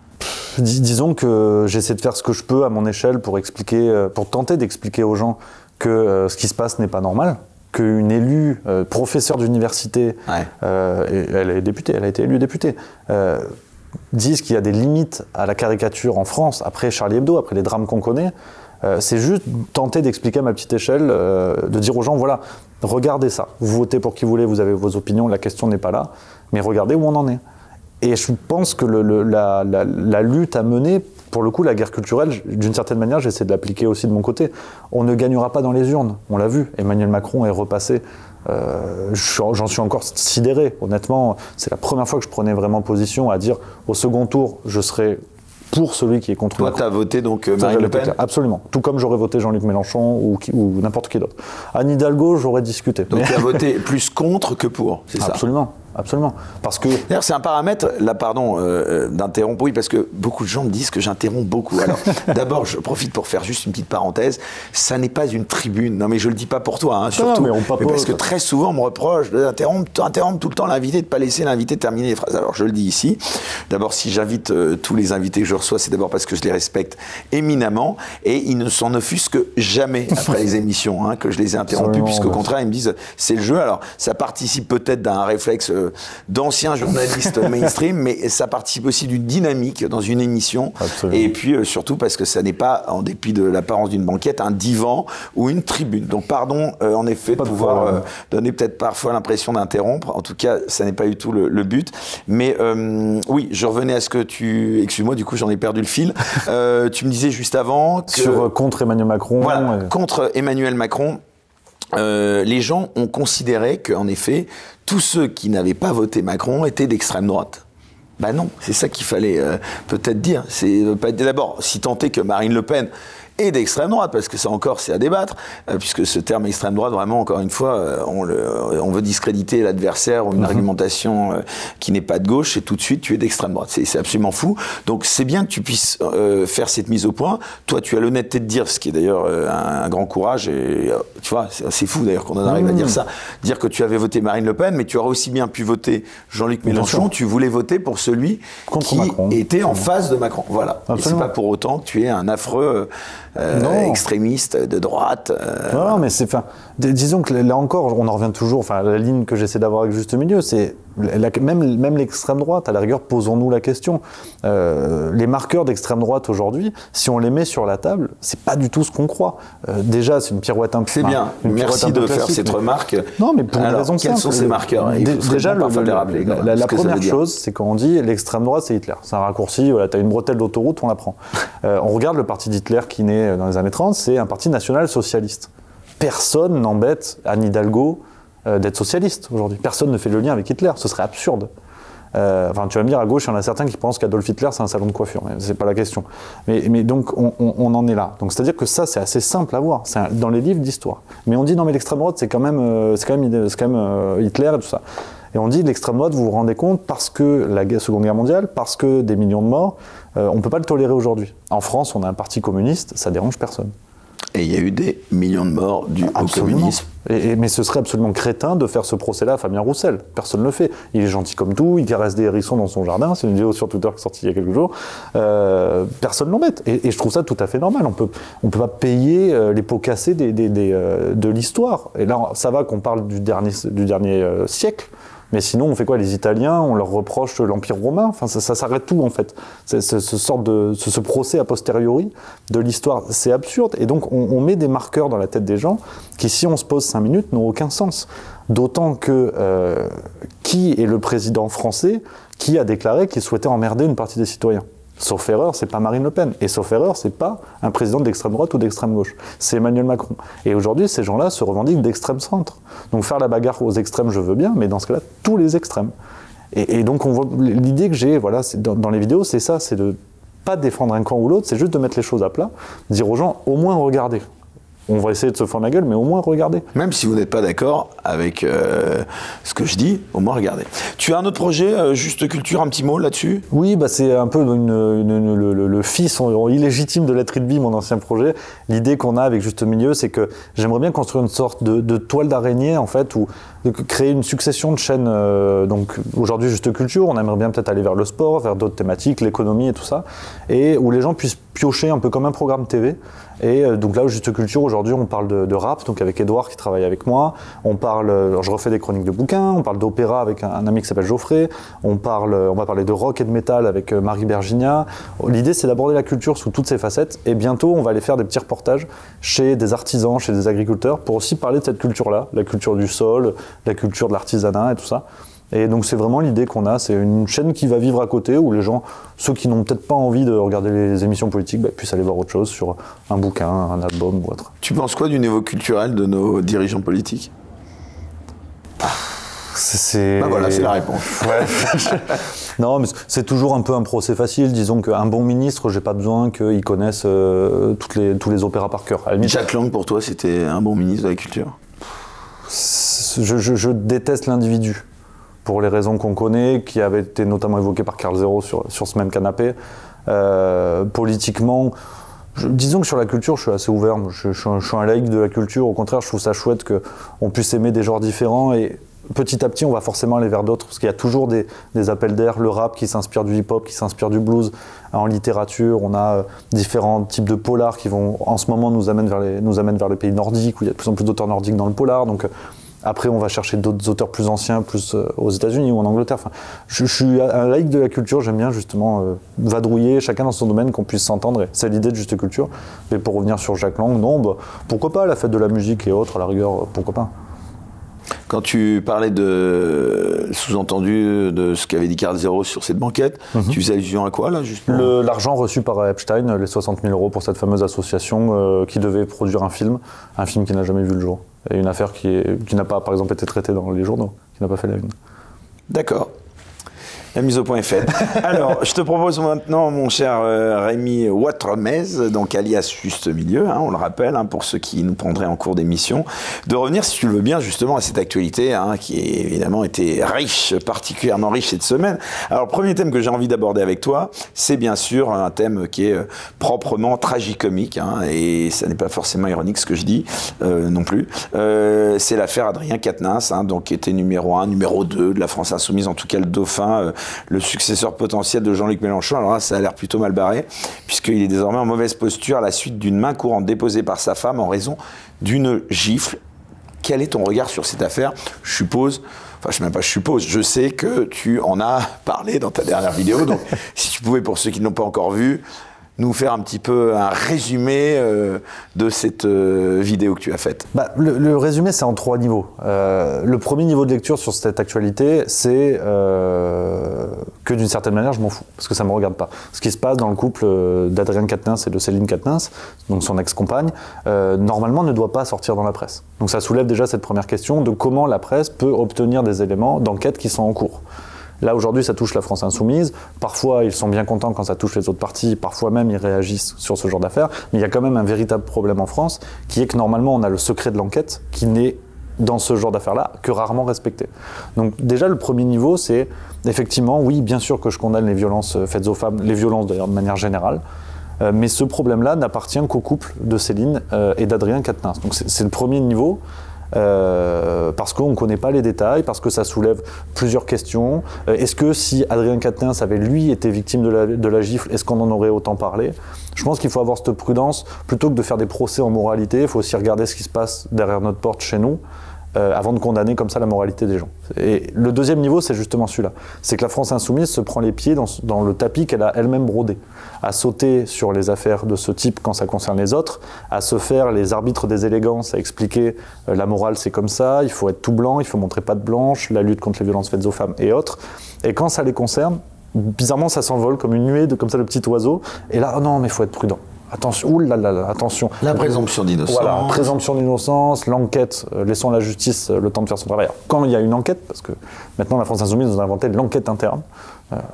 Disons que j'essaie de faire ce que je peux à mon échelle pour tenter d'expliquer aux gens que ce qui se passe n'est pas normal, qu'une élue, professeure d'université, elle est députée, elle a été élue députée, disent qu'il y a des limites à la caricature en France, après Charlie Hebdo, après les drames qu'on connaît. C'est juste tenter d'expliquer à ma petite échelle, de dire aux gens, voilà, regardez ça, vous votez pour qui vous voulez, vous avez vos opinions, la question n'est pas là, mais regardez où on en est. Et je pense que la lutte à mener, pour le coup, la guerre culturelle, d'une certaine manière, j'essaie de l'appliquer aussi de mon côté. On ne gagnera pas dans les urnes, on l'a vu. Emmanuel Macron est repassé. J'en suis encore sidéré, honnêtement. C'est la première fois que je prenais vraiment position à dire au second tour, je serai pour celui qui est contre Macron. Toi, tu as voté donc Marine Le Pen? Absolument. Tout comme j'aurais voté Jean-Luc Mélenchon ou n'importe qui d'autre. Anne Hidalgo, j'aurais discuté. Donc tu as voté plus contre que pour, c'est ça? Absolument. Absolument. Parce que... D'ailleurs, c'est un paramètre, là, pardon, d'interrompre, oui, parce que beaucoup de gens me disent que j'interromps beaucoup. Alors, d'abord, je profite pour faire juste une petite parenthèse. Ça n'est pas une tribune. Non, mais je le dis pas pour toi, hein, surtout. Non, mais parce que très souvent, on me reproche d'interrompre tout le temps l'invité, de ne pas laisser l'invité terminer les phrases. Alors, je le dis ici. D'abord, si j'invite tous les invités que je reçois, c'est d'abord parce que je les respecte éminemment. Et ils ne s'en offusquent jamais après les émissions, hein, que je les ai interrompus, puisqu'au contraire, ils me disent, c'est le jeu. Alors, ça participe peut-être d'un réflexe d'anciens journalistes mainstream, mais ça participe aussi d'une dynamique dans une émission. Absolument. Et puis surtout parce que ça n'est pas, en dépit de l'apparence d'une banquette, un divan ou une tribune. Donc pardon, en effet, de pouvoir donner peut-être parfois l'impression d'interrompre. En tout cas, ça n'est pas du tout le but. Mais oui, je revenais à ce que tu... Excuse-moi, du coup, j'en ai perdu le fil. Tu me disais juste avant que... Contre Emmanuel Macron. Voilà, contre Emmanuel Macron. Les gens ont considéré qu'en effet, tous ceux qui n'avaient pas voté Macron étaient d'extrême droite. Ben non, c'est ça qu'il fallait peut-être dire. C'est d'abord, si tant est que Marine Le Pen est d'extrême droite, parce que ça encore c'est à débattre, puisque ce terme extrême droite, vraiment, encore une fois, on veut discréditer l'adversaire ou une argumentation qui n'est pas de gauche, et tout de suite tu es d'extrême droite. C'est absolument fou. Donc c'est bien que tu puisses faire cette mise au point. Toi, tu as l'honnêteté de dire, ce qui est d'ailleurs un grand courage, et tu vois, c'est fou d'ailleurs qu'on en arrive à dire ça, dire que tu avais voté Marine Le Pen, mais tu aurais aussi bien pu voter Jean-Luc Mélenchon. Tu voulais voter pour celui qui Macron, était en face de Macron. Voilà. Absolument. Et c'est pas pour autant que tu es un affreux extrémiste de droite. Non, mais c'est... Disons que là encore, on en revient toujours, la ligne que j'essaie d'avoir avec juste milieu, c'est même l'extrême droite, à la rigueur, posons-nous la question. Les marqueurs d'extrême droite aujourd'hui, si on les met sur la table, c'est pas du tout ce qu'on croit. Déjà, c'est une pirouette un peu... C'est bien, merci de faire cette remarque. Non, mais pour une raison simple. Quels sont ces marqueurs? Déjà, la première chose, c'est quand on dit l'extrême droite, c'est Hitler. C'est un raccourci, voilà, t'as une bretelle d'autoroute, on la prend. On regarde le parti d'Hitler qui naît dans les années 30, c'est un parti national-socialiste. Personne n'embête Anne Hidalgo d'être socialiste aujourd'hui. Personne ne fait le lien avec Hitler, ce serait absurde. Tu vas me dire, à gauche, il y en a certains qui pensent qu'Adolf Hitler, c'est un salon de coiffure, mais c'est pas la question. Mais donc, on en est là. Donc, c'est-à-dire que ça, c'est assez simple à voir. C'est dans les livres d'histoire. Mais on dit, non, mais l'extrême droite, c'est quand même Hitler et tout ça. Et on dit, l'extrême droite, vous vous rendez compte, parce que la Seconde Guerre mondiale, parce que des millions de morts, on peut pas le tolérer aujourd'hui. En France, on a un parti communiste, ça dérange personne. Et il y a eu des millions de morts dus au communisme. Mais ce serait absolument crétin de faire ce procès-là à Fabien Roussel. Personne ne le fait. Il est gentil comme tout, il caresse des hérissons dans son jardin. C'est une vidéo sur Twitter qui est sortie il y a quelques jours. Personne ne l'embête. Et je trouve ça tout à fait normal. On peut pas payer les pots cassés de l'histoire. Et là, ça va qu'on parle du dernier siècle. Mais sinon, on fait quoi? Les Italiens, on leur reproche l'Empire romain. Enfin, ça s'arrête tout, en fait. Ce procès a posteriori de l'histoire, c'est absurde. Et donc, on met des marqueurs dans la tête des gens qui, si on se pose 5 minutes, n'ont aucun sens. D'autant que qui est le président français qui a déclaré qu'il souhaitait emmerder une partie des citoyens? Sauf erreur, c'est pas Marine Le Pen. Et sauf erreur, c'est pas un président d'extrême droite ou d'extrême gauche. C'est Emmanuel Macron. Et aujourd'hui, ces gens-là se revendiquent d'extrême centre. Donc faire la bagarre aux extrêmes, je veux bien, mais dans ce cas-là, tous les extrêmes. Et donc on voit l'idée que j'ai, voilà, dans les vidéos, c'est ça, c'est de pas défendre un camp ou l'autre, c'est juste de mettre les choses à plat, dire aux gens, au moins regardez. On va essayer de se fendre la gueule, mais au moins regardez. Même si vous n'êtes pas d'accord avec ce que je dis, au moins regardez. Tu as un autre projet, Juste Culture, un petit mot là-dessus? Oui, c'est un peu le fils illégitime de Let It Be, mon ancien projet. L'idée qu'on a avec Juste Milieu, c'est que j'aimerais bien construire une sorte de toile d'araignée, en fait, ou de créer une succession de chaînes. Donc aujourd'hui, Juste Culture, on aimerait bien peut-être aller vers le sport, vers d'autres thématiques, l'économie et tout ça, et où les gens puissent piocher un peu comme un programme TV. Et donc là, Juste Culture, aujourd'hui, on parle de rap, donc avec Edouard qui travaille avec moi. On parle, alors je refais des chroniques de bouquins, on parle d'opéra avec un ami qui s'appelle Geoffrey. On va parler de rock et de métal avec Marie Berginia. L'idée, c'est d'aborder la culture sous toutes ses facettes. Et bientôt, on va aller faire des petits reportages chez des artisans, chez des agriculteurs, pour aussi parler de cette culture-là, la culture du sol, la culture de l'artisanat et tout ça. Et donc c'est vraiment l'idée qu'on a, c'est une chaîne qui va vivre à côté, où les gens, ceux qui n'ont peut-être pas envie de regarder les émissions politiques, puissent aller voir autre chose sur un bouquin, un album ou autre. Tu penses quoi du niveau culturel de nos dirigeants politiques? Voilà, c'est la réponse. Ouais. Non, mais c'est toujours un peu un procès facile. Disons qu'un bon ministre, j'ai pas besoin qu'il connaisse tous les opéras par cœur. Jack Lang, pour toi, c'était un bon ministre de la culture? Je déteste l'individu, pour les raisons qu'on connaît, qui avaient été notamment évoquées par Carl Zero sur ce même canapé. Politiquement, disons que sur la culture, je suis assez ouvert. Je suis un laïc de la culture. Au contraire, je trouve ça chouette qu'on puisse aimer des genres différents. Et petit à petit, on va forcément aller vers d'autres. Parce qu'il y a toujours des appels d'air. Le rap qui s'inspire du hip-hop, qui s'inspire du blues. En littérature, on a différents types de polars qui vont, en ce moment, nous amènent vers les pays nordiques, où il y a de plus en plus d'auteurs nordiques dans le polar. Donc, après, on va chercher d'autres auteurs plus anciens, plus aux États-Unis ou en Angleterre. Enfin, je suis un laïc de la culture, j'aime bien justement vadrouiller, chacun dans son domaine, qu'on puisse s'entendre. C'est l'idée de Juste Culture. Mais pour revenir sur Jack Lang, non, pourquoi pas, la fête de la musique et autres, à la rigueur, pourquoi pas. Quand tu parlais de sous-entendu de ce qu'avait dit Carl Zero sur cette banquette, tu faisais allusion à quoi là justement? L'argent reçu par Epstein, les 60 000 € pour cette fameuse association qui devait produire un film qui n'a jamais vu le jour. Et une affaire qui n'a pas, par exemple, été traitée dans les journaux, qui n'a pas fait la une. D'accord. La mise au point est faite. Alors, je te propose maintenant, mon cher Rémi Watremez, donc alias Juste Milieu, on le rappelle, pour ceux qui nous prendraient en cours d'émission, de revenir, si tu le veux bien, justement, à cette actualité qui a évidemment été riche, particulièrement riche cette semaine. Alors, le premier thème que j'ai envie d'aborder avec toi, c'est bien sûr un thème qui est proprement tragicomique, et ça n'est pas forcément ironique ce que je dis, non plus. C'est l'affaire Adrien Quatennens, donc qui était numéro 1, numéro 2 de la France Insoumise, en tout cas le dauphin, le successeur potentiel de Jean-Luc Mélenchon. Alors là, ça a l'air plutôt mal barré, puisqu'il est désormais en mauvaise posture à la suite d'une main courante déposée par sa femme en raison d'une gifle. Quel est ton regard sur cette affaire? Je suppose, je sais que tu en as parlé dans ta dernière vidéo, donc si tu pouvais, pour ceux qui ne l'ont pas encore vu, nous faire un petit peu un résumé de cette vidéo que tu as faite. Le résumé, c'est en 3 niveaux. Le premier niveau de lecture sur cette actualité, c'est que d'une certaine manière, je m'en fous, parce que ça ne me regarde pas. Ce qui se passe dans le couple d'Adrien Quatennens et de Céline Quatennens, donc son ex-compagne, normalement ne doit pas sortir dans la presse. Donc ça soulève déjà cette première question de comment la presse peut obtenir des éléments d'enquête qui sont en cours. Là, aujourd'hui, ça touche la France Insoumise. Parfois, ils sont bien contents quand ça touche les autres partis. Parfois même, ils réagissent sur ce genre d'affaires. Mais il y a quand même un véritable problème en France, qui est que normalement, on a le secret de l'enquête qui n'est, dans ce genre d'affaires-là, que rarement respecté. Donc déjà, le premier niveau, c'est effectivement, oui, bien sûr que je condamne les violences faites aux femmes, les violences d'ailleurs de manière générale. Mais ce problème-là n'appartient qu'au couple de Céline et d'Adrien Quatennens. Donc c'est le premier niveau. Parce qu'on ne connaît pas les détails, parce que ça soulève plusieurs questions. Est-ce que si Adrien Quatennens avait lui été victime de la gifle, est-ce qu'on en aurait autant parlé? Je pense qu'il faut avoir cette prudence, plutôt que de faire des procès en moralité, il faut aussi regarder ce qui se passe derrière notre porte chez nous, avant de condamner comme ça la moralité des gens. Et le deuxième niveau, c'est justement celui-là. C'est que la France insoumise se prend les pieds dans le tapis qu'elle a elle-même brodé, à sauter sur les affaires de ce type quand ça concerne les autres, à se faire les arbitres des élégances, à expliquer la morale c'est comme ça, il faut être tout blanc, il faut montrer patte blanche, la lutte contre les violences faites aux femmes et autres. Et quand ça les concerne, bizarrement ça s'envole comme une nuée, comme ça le petit oiseau, et là, oh non, mais il faut être prudent. Attention, oulala, attention. La présomption d'innocence. Voilà, présomption d'innocence, l'enquête, laissons la justice le temps de faire son travail. Alors, quand il y a une enquête, parce que maintenant la France Insoumise nous a inventé l'enquête interne,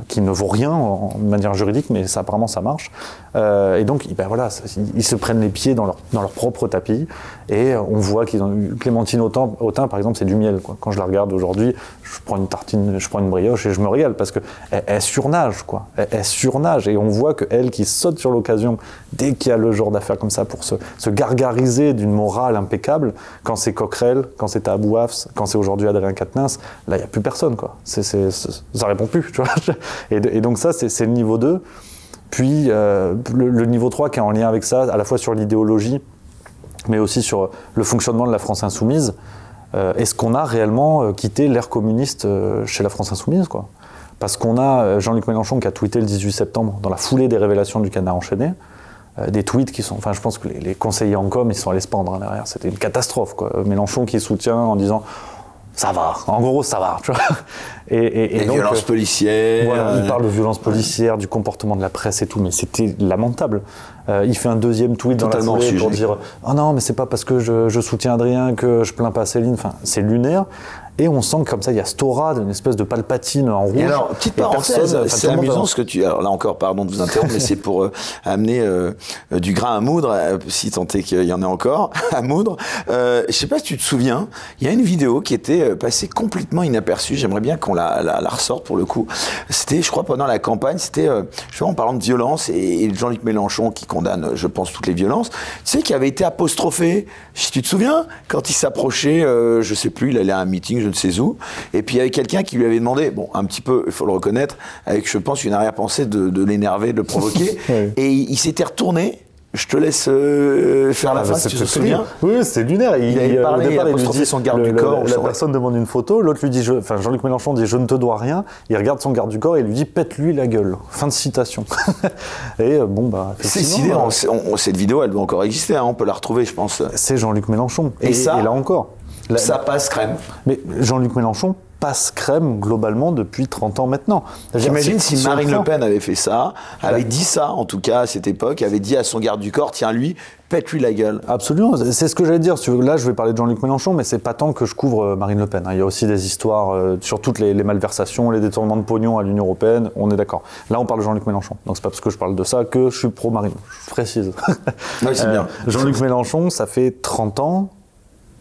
qui ne vaut rien de manière juridique, mais ça, apparemment ça marche. Et donc, ben voilà, ils se prennent les pieds dans leur propre tapis, et on voit qu'ils ont eu Clémentine Autain, par exemple, c'est du miel, quoi. Quand je la regarde aujourd'hui, je prends une tartine, je prends une brioche et je me régale, parce qu'elle surnage, quoi. Elle surnage, et on voit qu'elle qui saute sur l'occasion dès qu'il y a le genre d'affaires comme ça pour se gargariser d'une morale impeccable, quand c'est Coquerel, quand c'est Abou Hafs, quand c'est aujourd'hui Adrien Quatennens, là il n'y a plus personne, quoi. Ça répond plus, tu vois. Et donc ça, c'est le niveau 2. Puis le niveau 3 qui est en lien avec ça, à la fois sur l'idéologie, mais aussi sur le fonctionnement de la France insoumise. Est-ce qu'on a réellement quitté l'ère communiste chez la France insoumise, quoi? Parce qu'on a Jean-Luc Mélenchon qui a tweeté le 18 septembre, dans la foulée des révélations du Canard enchaîné, des tweets qui sont... Enfin, je pense que les conseillers en com, ils sont allés se pendre derrière. C'était une catastrophe, quoi. Mélenchon qui soutient en disant... Ça va, en gros ça va, tu vois. Et donc, violences policières. Voilà, il parle de violences policières, du comportement de la presse et tout, mais c'était lamentable. Il fait un deuxième tweet dans la foulée pour dire « Ah non, mais c'est pas parce que je soutiens Adrien que je plains pas Céline », enfin, c'est lunaire. Et on sent que comme ça, il y a cette aura d'une espèce de Palpatine en rouge. Et alors, petite parenthèse, c'est amusant ce que tu... Alors là encore, pardon de vous interrompre, mais c'est pour amener du grain à moudre, si tant est qu'il y en ait encore, à moudre. Je sais pas si tu te souviens, il y a une vidéo qui était passée complètement inaperçue, j'aimerais bien qu'on la ressorte pour le coup. C'était, je crois, pendant la campagne, c'était, je sais pas, en parlant de violence, et Jean-Luc Mélenchon qui condamne, je pense, toutes les violences, tu sais, qui avait été apostrophé, si tu te souviens, quand il s'approchait, je sais plus, il allait à un meeting, je ne sais où, et puis il y avait quelqu'un qui lui avait demandé, bon, un petit peu, il faut le reconnaître, avec, je pense, une arrière-pensée de l'énerver, de le provoquer, oui. Et il s'était retourné. Je te laisse faire la fin, si tu te souviens. Oui, c'était lunaire. Il avait parlé, il a apostrophé son garde du corps. La personne demande une photo, l'autre lui dit, Jean-Luc Mélenchon dit « Je ne te dois rien », il regarde son garde du corps et il lui dit « Pète-lui la gueule ». Fin de citation. Et bon, bah... C'est sidérant. Cette vidéo, elle doit encore exister, hein, on peut la retrouver, je pense. C'est Jean-Luc Mélenchon. Et là encore... Ça passe crème. Mais Jean-Luc Mélenchon passe crème globalement depuis 30 ans maintenant. J'imagine si Marine Le Pen avait fait ça, avait dit ça en tout cas à cette époque, avait dit à son garde du corps, tiens lui, pète-lui la gueule. Absolument, c'est ce que j'allais dire. Là je vais parler de Jean-Luc Mélenchon, mais c'est pas tant que je couvre Marine Le Pen. Il y a aussi des histoires sur toutes les malversations, les détournements de pognon à l'Union Européenne, on est d'accord. Là on parle de Jean-Luc Mélenchon, donc c'est pas parce que je parle de ça que je suis pro-Marine, je précise. Oui, c'est bien. Jean-Luc Mélenchon, ça fait 30 ans.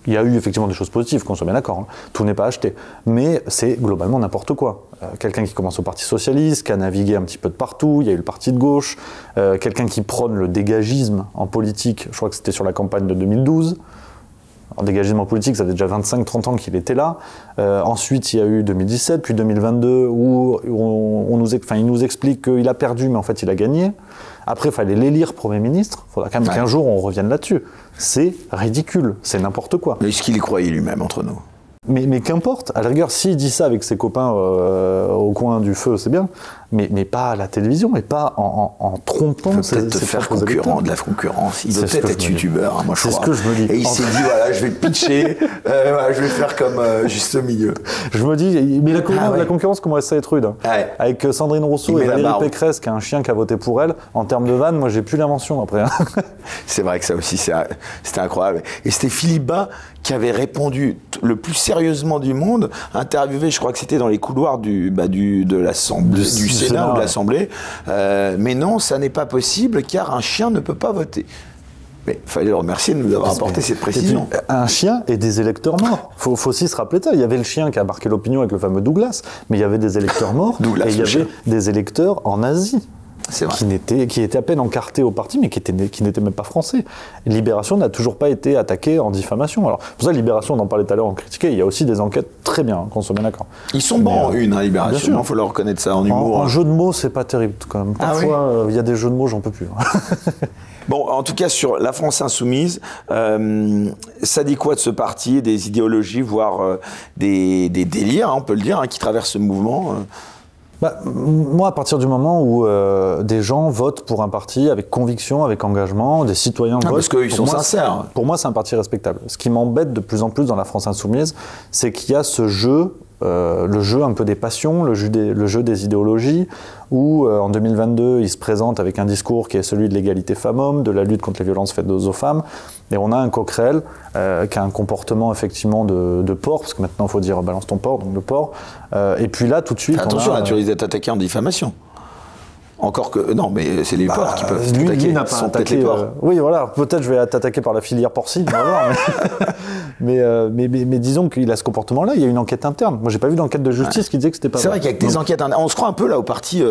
Il y a eu effectivement des choses positives, qu'on soit bien d'accord, hein. Tout n'est pas acheté. Mais c'est globalement n'importe quoi. Quelqu'un qui commence au Parti Socialiste, qui a navigué un petit peu de partout, il y a eu le Parti de gauche, quelqu'un qui prône le dégagisme en politique, je crois que c'était sur la campagne de 2012. Alors, dégagisme en politique, ça fait déjà 25-30 ans qu'il était là. Ensuite, il y a eu 2017, puis 2022, où il nous explique qu'il a perdu, mais en fait, il a gagné. Après, il fallait l'élire Premier ministre. Il faudra quand même qu'un jour, on revienne là-dessus. C'est ridicule, c'est n'importe quoi. Mais est-ce qu'il y croyait lui-même, entre nous ? Mais qu'importe, à la rigueur, s'il dit ça avec ses copains au coin du feu, c'est bien, mais pas à la télévision, et pas en trompant. Il peut peut-être faire de la concurrence. Il doit peut-être être youtubeur, moi je crois. C'est ce que je me dis. Et il s'est dit, voilà, je vais pitcher, je vais faire comme juste au milieu. Je me dis, mais la concurrence commence à être rude. Hein. Ouais. Avec Sandrine Rousseau et Valérie Pécresse, qui a un chien qui a voté pour elle, en termes de vanne, moi j'ai plus l'invention après. Hein. C'est vrai que ça aussi, c'était incroyable. Et c'était Philippe Bas qui avait répondu le plus sérieusement du monde, interviewé, je crois que c'était dans les couloirs du Sénat ou de l'Assemblée. Mais non, ça n'est pas possible car un chien ne peut pas voter. Mais il fallait le remercier de nous avoir apporté cette précision. Puis, un chien et des électeurs morts. Faut aussi se rappeler ça. Il y avait le chien qui a marqué l'opinion avec le fameux Douglas, mais il y avait des électeurs morts et il y avait des électeurs en Asie. C'est vrai. qui était à peine encarté au parti, mais qui n'était même pas français. Libération n'a toujours pas été attaqué en diffamation. Alors, pour ça, Libération, on en parlait tout à l'heure, on critiquait, il y a aussi des enquêtes très bien, qu'on soit bien d'accord. Ils sont bons en une, Libération, il faut leur reconnaître ça en humour. En jeu de mots, c'est pas terrible quand même. Parfois, il y a des jeux de mots, j'en peux plus. Bon, en tout cas, sur la France Insoumise, ça dit quoi de ce parti, des idéologies, voire des délires, on peut le dire, qui traversent ce mouvement Moi, à partir du moment où des gens votent pour un parti avec conviction, avec engagement, des citoyens votent... Parce qu'ils sont sincères. Pour moi, c'est un parti respectable. Ce qui m'embête de plus en plus dans la France Insoumise, c'est qu'il y a ce jeu... le jeu un peu des passions, le jeu des idéologies, où en 2022, il se présente avec un discours qui est celui de l'égalité femmes-hommes, de la lutte contre les violences faites aux femmes, et on a un Coquerel qui a un comportement effectivement de porc, parce que maintenant il faut dire balance ton porc, donc le porc, et puis là tout de suite... Attention, tu risques d'être attaqué en diffamation. Encore que... Non, mais c'est les porcs qui peuvent t'attaquer. Lui n'a pas attaqué... oui, voilà, peut-être je vais t'attaquer par la filière porcine, on va voir. Mais disons qu'il a ce comportement-là, il y a une enquête interne. Moi, j'ai pas vu d'enquête de justice qui disait que c'était pas vrai. C'est vrai qu'il y a des enquêtes internes. On se croit un peu là au parti,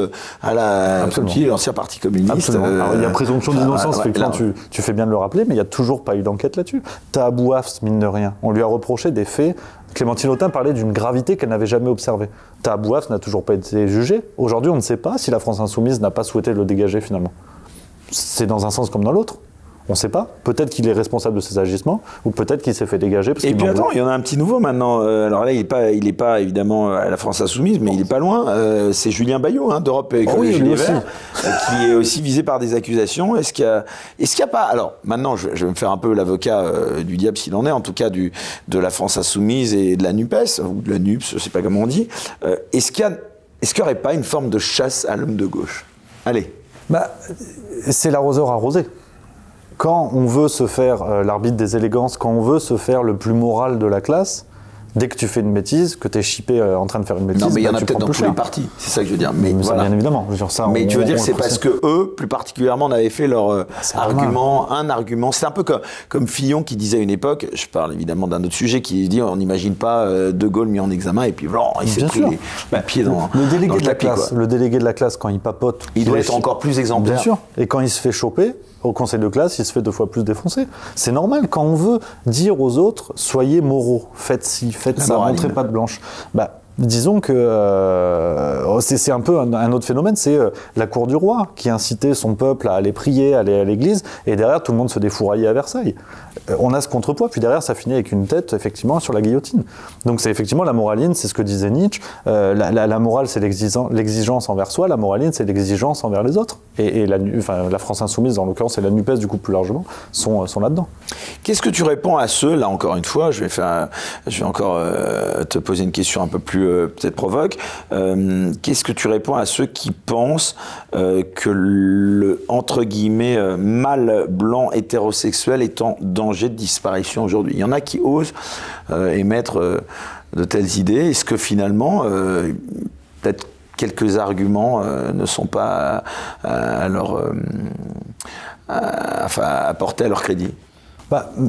comme tu dis, l'ancien parti communiste. Alors, il y a présomption d'innocence, effectivement, tu fais bien de le rappeler, mais il n'y a toujours pas eu d'enquête là-dessus. Tahabou Hafs, mine de rien, on lui a reproché des faits. Clémentine Autain parlait d'une gravité qu'elle n'avait jamais observée. Tahabou Hafs n'a toujours pas été jugé. Aujourd'hui, on ne sait pas si la France Insoumise n'a pas souhaité le dégager finalement. C'est dans un sens comme dans l'autre. On ne sait pas. Peut-être qu'il est responsable de ses agissements, ou peut-être qu'il s'est fait dégager. Parce et puis attends, il y en a un petit nouveau maintenant. Alors là, il n'est pas évidemment à la France Insoumise, mais il n'est pas loin. C'est Julien Bayot, d'Europe Écologie Les Verts, qui est aussi visé par des accusations. Est-ce qu'il y a pas... Alors maintenant, je vais me faire un peu l'avocat du diable s'il en est, en tout cas de la France Insoumise et de la NUPES, ou de la NUPS, je ne sais pas comment on dit. Est-ce qu'il n'y aurait pas une forme de chasse à l'homme de gauche? Allez. C'est l'arroseur arrosé. Quand on veut se faire l'arbitre des élégances, quand on veut se faire le plus moral de la classe, dès que tu fais une bêtise, que tu es chippé en train de faire une bêtise, non, mais il y en a peut-être dans tous les partis, c'est ça que je veux dire. Mais voilà. Ça, bien évidemment. Mais tu veux dire que c'est parce que eux, plus particulièrement, n'avaient fait leur argument, un argument. C'est un peu comme Fillon qui disait à une époque, je parle évidemment d'un autre sujet, qui dit on n'imagine pas De Gaulle mis en examen et puis blanc, il s'est pris les pieds dans le délégué de la classe. Le délégué de la classe, quand il papote, il doit être encore plus exemplaire. Bien sûr. Et quand il se fait choper au conseil de classe, il se fait 2 fois plus défoncer. C'est normal, quand on veut dire aux autres, soyez moraux, faites ci, faites ça, montrez pas de blanche. Disons que c'est un peu un autre phénomène, c'est la cour du roi qui incitait son peuple à aller prier, à aller à l'église, et derrière tout le monde se défouraillait à Versailles. On a ce contrepoids, puis derrière ça finit avec une tête effectivement sur la guillotine. Donc c'est effectivement la moraline, c'est ce que disait Nietzsche, la morale c'est l'exigence envers soi, la moraline c'est l'exigence envers les autres. Et la France Insoumise, en l'occurrence, et la NUPES du coup plus largement, sont là-dedans. Qu'est-ce que tu réponds à ceux, là encore une fois, je vais encore te poser une question un peu plus peut-être provoque. Qu'est-ce que tu réponds à ceux qui pensent que le, entre guillemets, mâle blanc hétérosexuel est en danger de disparition aujourd'hui? Il y en a qui osent émettre de telles idées. Est-ce que finalement, peut-être quelques arguments ne sont pas apportés à leur crédit?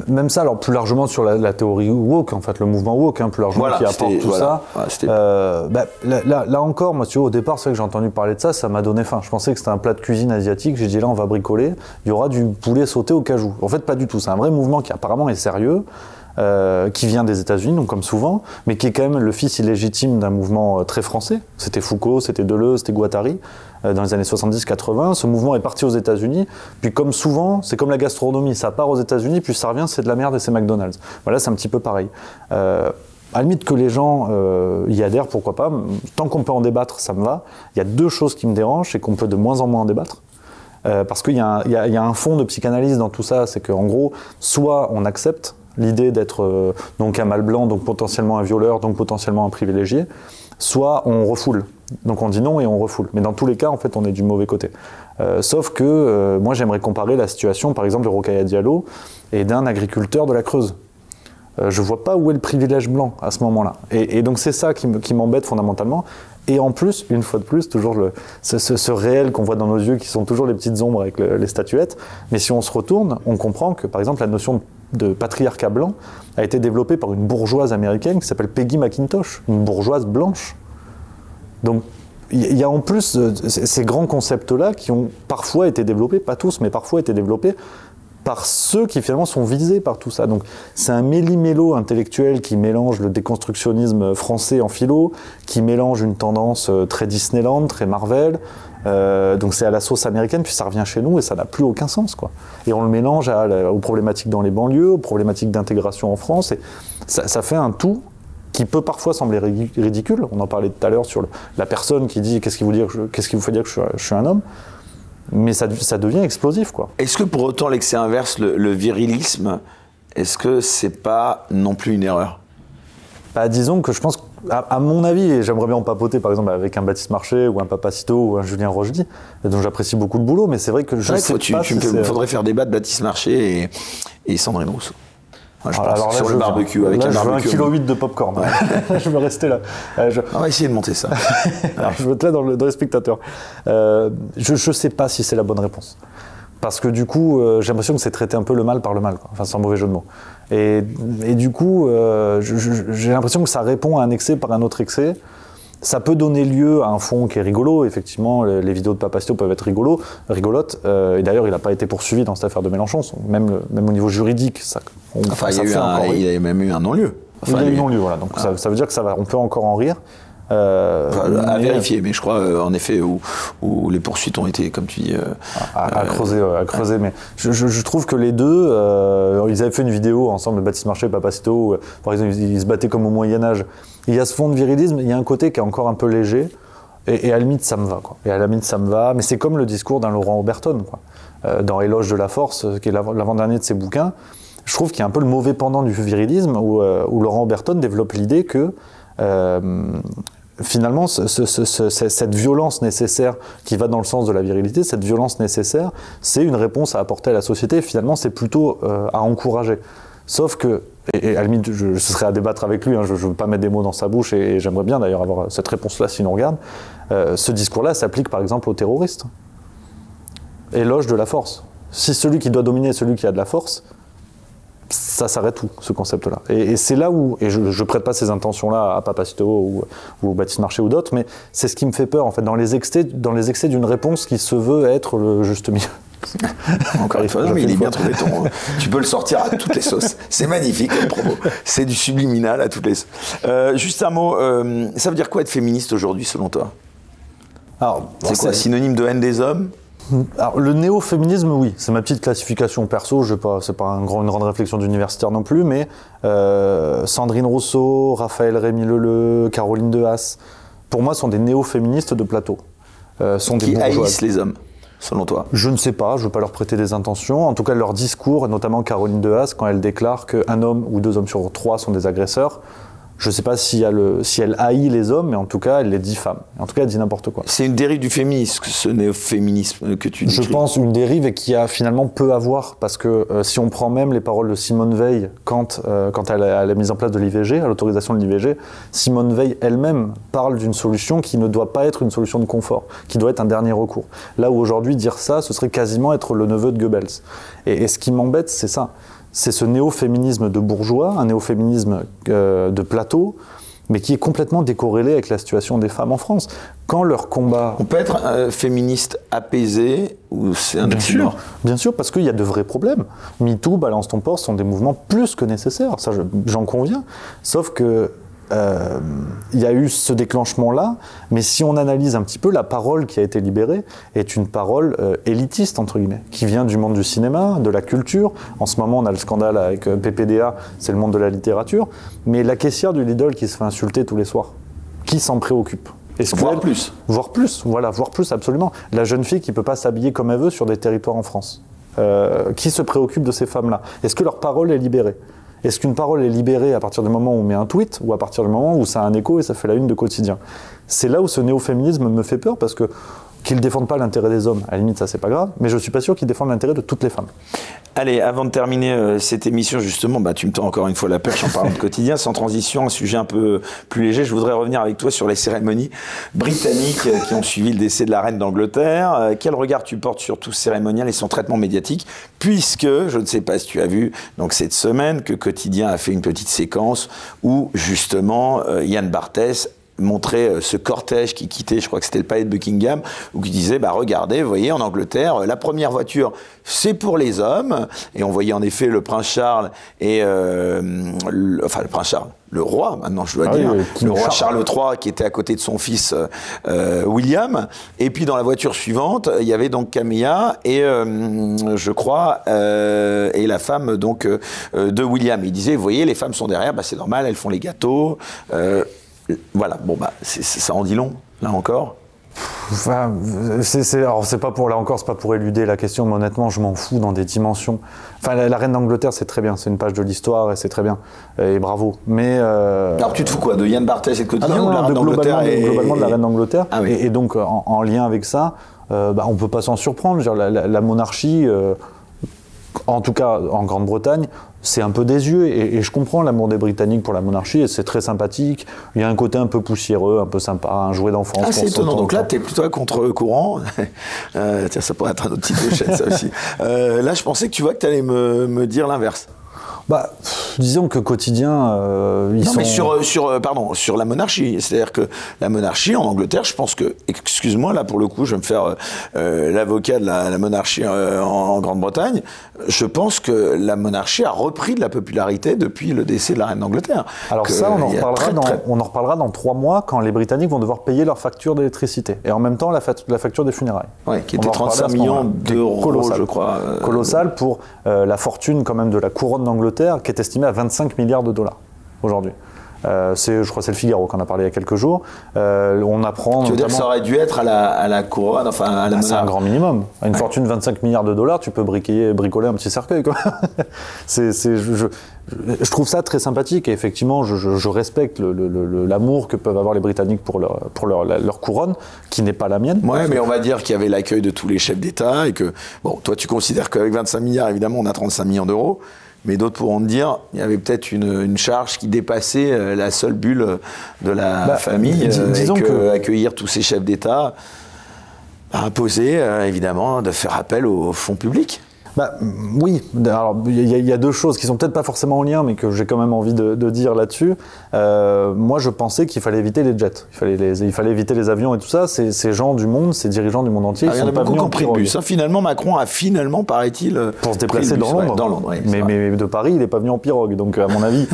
Même ça, alors plus largement sur la théorie woke, en fait, le mouvement woke, plus largement, qui apporte tout ça. Là encore, moi, au départ, c'est vrai que j'ai entendu parler de ça, ça m'a donné faim. Je pensais que c'était un plat de cuisine asiatique, j'ai dit là, on va bricoler, il y aura du poulet sauté au cajou. En fait, pas du tout, c'est un vrai mouvement qui apparemment est sérieux, qui vient des États-Unis, donc comme souvent, mais qui est quand même le fils illégitime d'un mouvement très français. C'était Foucault, c'était Deleuze, c'était Guattari, dans les années 70-80. Ce mouvement est parti aux États-Unis, puis comme souvent, c'est comme la gastronomie, ça part aux États-Unis, puis ça revient, c'est de la merde et c'est McDonald's. Voilà, c'est un petit peu pareil. À la limite que les gens y adhèrent, pourquoi pas. Tant qu'on peut en débattre, ça me va. Il y a 2 choses qui me dérangent, c'est qu'on peut de moins en moins en débattre. Parce qu'il y a un fond de psychanalyse dans tout ça, c'est qu'en gros, soit on accepte l'idée d'être donc un mâle blanc, donc potentiellement un violeur, donc potentiellement un privilégié, soit on refoule. Donc on dit non et on refoule. Mais dans tous les cas, en fait, on est du mauvais côté. Sauf que moi, j'aimerais comparer la situation, par exemple, de Rokhaya Diallo et d'un agriculteur de la Creuse. Je ne vois pas où est le privilège blanc à ce moment-là. Et donc c'est ça qui m'embête fondamentalement. Et en plus, une fois de plus, toujours ce réel qu'on voit dans nos yeux, qui sont toujours les petites ombres avec les statuettes. Mais si on se retourne, on comprend que, par exemple, la notion de patriarcat blanc a été développée par une bourgeoise américaine qui s'appelle Peggy McIntosh, une bourgeoise blanche. Donc, il y a en plus ces grands concepts-là qui ont parfois été développés, pas tous, mais parfois été développés par ceux qui finalement sont visés par tout ça. Donc c'est un méli-mélo intellectuel qui mélange le déconstructionnisme français en philo, qui mélange une tendance très Disneyland, très Marvel. Donc c'est à la sauce américaine, puis ça revient chez nous et ça n'a plus aucun sens, quoi. Et on le mélange aux problématiques dans les banlieues, aux problématiques d'intégration en France, et ça fait un tout qui peut parfois sembler ridicule. On en parlait tout à l'heure sur la personne qui dit qu'est-ce qui vous fait dire que je suis un homme, mais ça devient explosif, quoi. Est-ce que pour autant l'excès inverse, le virilisme, est-ce que c'est pas non plus une erreur? Bah, disons que je pense, à mon avis, et j'aimerais bien en papoter par exemple avec un Baptiste Marché ou un Papacito ou un Julien Rochdy, dont j'apprécie beaucoup le boulot, mais c'est vrai que je sais pas si faudrait faire débattre Baptiste Marché et Sandrine Rousseau. Je pense, alors là, sur le barbecue, avec là, un barbecue. Je veux 1,8 kg de popcorn. Je vais rester là. On va essayer de monter ça. Alors, je veux être là dans les spectateurs. Je sais pas si c'est la bonne réponse. Parce que du coup, j'ai l'impression que c'est traiter un peu le mal par le mal, quoi. Enfin, sans mauvais jeu de mots. Et du coup, j'ai l'impression que ça répond à un excès par un autre excès. Ça peut donner lieu à un fond qui est rigolo. Effectivement, les vidéos de Papacito peuvent être rigolotes. Et d'ailleurs, il n'a pas été poursuivi dans cette affaire de Mélenchon. Même au niveau juridique, il y a même eu un non-lieu. Enfin, il y a eu non-lieu, voilà. Donc ça veut dire que on peut encore en rire. À vérifier, mais je crois en effet où les poursuites ont été, comme tu dis, à creuser. Mais je trouve que les deux, ils avaient fait une vidéo ensemble, Baptiste Marché et Papacito, où, par exemple, ils se battaient comme au Moyen-Âge. Il y a ce fond de virilisme, il y a un côté qui est encore un peu léger, et à la limite ça me va, quoi. Mais c'est comme le discours d'un Laurent Oberton, quoi. Dans Éloge de la force, qui est l'avant-dernier de ses bouquins. Je trouve qu'il y a un peu le mauvais pendant du virilisme, où Laurent Oberton développe l'idée que finalement, cette violence nécessaire qui va dans le sens de la virilité, cette violence nécessaire, c'est une réponse à apporter à la société. Finalement, c'est plutôt à encourager. Sauf que, et à la limite, ce serait à débattre avec lui, hein, je ne veux pas mettre des mots dans sa bouche, et j'aimerais bien d'ailleurs avoir cette réponse-là s'il nous regarde. Ce discours-là s'applique par exemple aux terroristes. Éloge de la force. Si celui qui doit dominer est celui qui a de la force, ça s'arrête où, ce concept-là? Et c'est là où, et je ne prête pas ces intentions-là à Papacito ou Baptiste Marché ou d'autres, mais c'est ce qui me fait peur, en fait, dans les excès d'une réponse qui se veut être le juste milieu. Encore une fois, mais il est bien trouvé ton. Tu peux le sortir à toutes les sauces. C'est magnifique comme propos. C'est du subliminal à toutes les sauces. Juste un mot, ça veut dire quoi être féministe aujourd'hui, selon toi? C'est quoi, synonyme de haine des hommes? Alors, le néo-féminisme, oui, c'est ma petite classification perso, c'est pas une grande réflexion d'universitaire non plus, mais Sandrine Rousseau, Raphaël Rémy-Leleu, Caroline Dehaas, pour moi, sont des néo-féministes de plateau. Qui haïssent les hommes, selon toi? Je ne sais pas, je ne veux pas leur prêter des intentions. En tout cas, leur discours, notamment Caroline Dehaas, quand elle déclare qu'un homme ou 2 hommes sur 3 sont des agresseurs, je ne sais pas si elle haït les hommes, mais en tout cas, elle les diffame. En tout cas, elle dit n'importe quoi. C'est une dérive du féminisme, ce néo-féminisme que tu décris. Je pense une dérive et qui a finalement peu à voir, parce que si on prend même les paroles de Simone Veil quand elle a la mise en place de l'IVG, à l'autorisation de l'IVG, Simone Veil elle-même parle d'une solution qui ne doit pas être une solution de confort, qui doit être un dernier recours. Là où aujourd'hui, dire ça, ce serait quasiment être le neveu de Goebbels. Et ce qui m'embête, c'est ça. C'est ce néo-féminisme de bourgeois, un néo-féminisme de plateau, mais qui est complètement décorrélé avec la situation des femmes en France. Quand leur combat... On peut être féministe apaisé ou c'est un accident? Bien sûr, parce qu'il y a de vrais problèmes. MeToo, Balance ton porc sont des mouvements plus que nécessaires, ça j'en conviens. Sauf que il y a eu ce déclenchement-là, mais si on analyse un petit peu, la parole qui a été libérée est une parole élitiste, entre guillemets, qui vient du monde du cinéma, de la culture. En ce moment, on a le scandale avec PPDA, c'est le monde de la littérature, mais la caissière du Lidl qui se fait insulter tous les soirs, qui s'en préoccupe? Voire plus. Voire plus, absolument. La jeune fille qui ne peut pas s'habiller comme elle veut sur des territoires en France. Qui se préoccupe de ces femmes-là? Est-ce que leur parole est libérée? Est-ce qu'une parole est libérée à partir du moment où on met un tweet ou à partir du moment où ça a un écho et ça fait la une de quotidien? C'est là où ce néo-féminisme me fait peur, parce que qu'ils ne défendent pas l'intérêt des hommes, à la limite ça c'est pas grave, mais je suis pas sûr qu'ils défendent l'intérêt de toutes les femmes. Allez, avant de terminer cette émission, justement, tu me tends encore une fois la perche en parlant de quotidien, sans transition, un sujet un peu plus léger. Je voudrais revenir avec toi sur les cérémonies britanniques qui ont suivi le décès de la reine d'Angleterre. Quel regard tu portes sur tout ce cérémonial et son traitement médiatique, puisque, je ne sais pas si tu as vu, donc cette semaine, que Quotidien a fait une petite séquence où, justement, Yann Barthès montrait ce cortège qui quittait, je crois que c'était le palais de Buckingham, où qui disait, bah regardez, vous voyez, en Angleterre, la première voiture, c'est pour les hommes. Et on voyait en effet le prince Charles et le prince Charles, le roi, maintenant je dois dire, le roi Charles III qui était à côté de son fils William. Et puis dans la voiture suivante, il y avait donc Camilla et je crois et la femme donc de William. Il disait, vous voyez, les femmes sont derrière, bah, c'est normal, elles font les gâteaux. Voilà, bon bah ça en dit long, là encore. Enfin, alors c'est pas pour, là encore, c'est pas pour éluder la question, mais honnêtement, je m'en fous dans des dimensions. Enfin, la reine d'Angleterre, c'est très bien, c'est une page de l'histoire et c'est très bien, et bravo. Mais alors tu te fous quoi, de Yann Barthès et de Quotidien ou de la reine d'Angleterre globalement de la reine d'Angleterre. Ah, oui. Et donc en lien avec ça, on peut pas s'en surprendre. Je veux dire, la monarchie, en tout cas en Grande-Bretagne, c'est un peu désuet, et je comprends l'amour des Britanniques pour la monarchie, et c'est très sympathique. Il y a un côté un peu poussiéreux, un peu sympa, un jouet d'enfance. Ah, c'est étonnant. Donc là, tu es plutôt à contre-courant. Tiens, ça pourrait être un autre type de chaîne, ça aussi. Là, je pensais que tu vois que tu allais me dire l'inverse. Bah, disons que Quotidien, ils sont... mais sur la monarchie. C'est-à-dire que la monarchie en Angleterre, je pense que, excuse-moi, là pour le coup, je vais me faire l'avocat de la monarchie en Grande-Bretagne. Je pense que la monarchie a repris de la popularité depuis le décès de la reine d'Angleterre. Alors ça, on en reparlera dans 3 mois, quand les Britanniques vont devoir payer leur facture d'électricité. Et en même temps, la facture des funérailles. Oui, qui était 35 millions d'euros, je crois. Colossal pour la fortune quand même de la couronne d'Angleterre, qui est estimée à 25 milliards de dollars aujourd'hui. Je crois que c'est le Figaro qui en a parlé il y a quelques jours. On apprend. Tu veux dire que ça aurait dû être à la couronne, enfin à la monarchie. C'est un grand minimum. À une fortune de 25 milliards de dollars, tu peux bricoler un petit cercueil, quoi. Je trouve ça très sympathique, et effectivement, je respecte l'amour que peuvent avoir les Britanniques pour leur couronne, qui n'est pas la mienne. Ouais, mais on va dire qu'il y avait l'accueil de tous les chefs d'État, et que, bon, toi tu considères qu'avec 25 milliards, évidemment, on a 35 millions d'euros. Mais d'autres pourront te dire, il y avait peut-être une charge qui dépassait la seule bulle de la famille, disons que accueillir tous ces chefs d'État a imposé, évidemment, de faire appel aux fonds publics. Oui, alors il y a 2 choses qui sont peut-être pas forcément en lien, mais que j'ai quand même envie de dire là-dessus. Moi, je pensais qu'il fallait éviter les jets, il fallait éviter les avions et tout ça. Ces gens du monde, ces dirigeants du monde entier, ils sont pas venus en pirogue. Bus. Finalement, Macron a paraît-il, pour se déplacer dans Londres. Dans Londres, mais de Paris, il n'est pas venu en pirogue. Donc, à mon avis,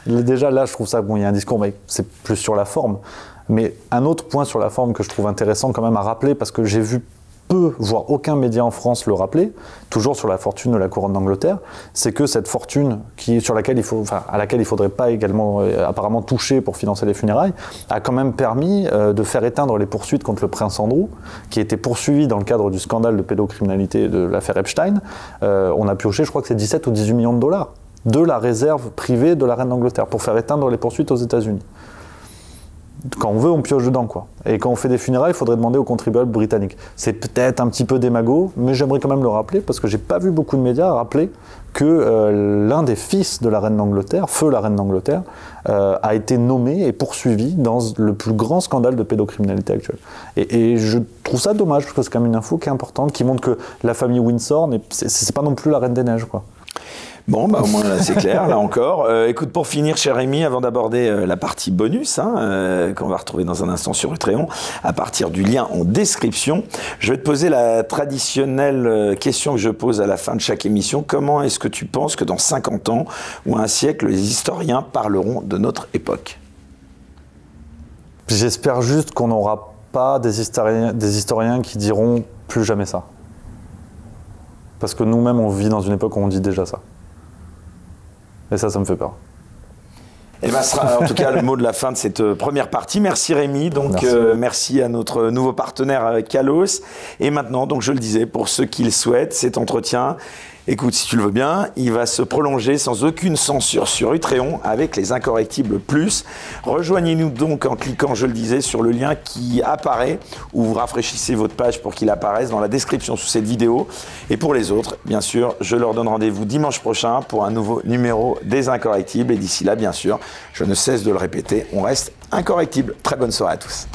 déjà là, je trouve ça, bon, il y a un discours, mais c'est plus sur la forme. Mais un autre point sur la forme que je trouve intéressant quand même à rappeler, parce que j'ai vu peu, voire aucun média en France le rappeler, toujours sur la fortune de la couronne d'Angleterre, c'est que cette fortune à laquelle il faudrait pas également apparemment toucher pour financer les funérailles, a quand même permis de faire éteindre les poursuites contre le prince Andrew, qui était poursuivi dans le cadre du scandale de pédocriminalité de l'affaire Epstein. On a pioché, je crois que c'est 17 ou 18 millions de dollars de la réserve privée de la reine d'Angleterre pour faire éteindre les poursuites aux États-Unis. Quand on veut, on pioche dedans, quoi. Et quand on fait des funérailles, il faudrait demander aux contribuables britanniques. C'est peut-être un petit peu démago, mais j'aimerais quand même le rappeler, parce que j'ai pas vu beaucoup de médias rappeler que l'un des fils de la reine d'Angleterre, feu la reine d'Angleterre, a été nommé et poursuivi dans le plus grand scandale de pédocriminalité actuel. Et je trouve ça dommage, parce que c'est quand même une info qui est importante, qui montre que la famille Windsor, c'est pas non plus la reine des neiges, quoi. Bon, au moins là, c'est clair, là encore. Écoute, pour finir, cher Rémi, avant d'aborder la partie bonus, qu'on va retrouver dans un instant sur Utréon, à partir du lien en description, je vais te poser la traditionnelle question que je pose à la fin de chaque émission. Comment est-ce que tu penses que dans 50 ans ou un siècle, les historiens parleront de notre époque ? J'espère juste qu'on n'aura pas des historiens qui diront plus jamais ça. Parce que nous-mêmes, on vit dans une époque où on dit déjà ça. Et ça me fait peur. Et ce sera en tout cas le mot de la fin de cette première partie. Merci Rémi. Donc merci à notre nouveau partenaire Kalos. Et maintenant, donc je le disais, pour ceux qui le souhaitent, cet entretien, écoute, si tu le veux bien, il va se prolonger sans aucune censure sur Utréon avec les Incorrectibles Plus. Rejoignez-nous donc en cliquant, je le disais, sur le lien qui apparaît, ou vous rafraîchissez votre page pour qu'il apparaisse dans la description sous cette vidéo. Et pour les autres, bien sûr, je leur donne rendez-vous dimanche prochain pour un nouveau numéro des Incorrectibles. Et d'ici là, bien sûr, je ne cesse de le répéter, on reste incorrectibles. Très bonne soirée à tous.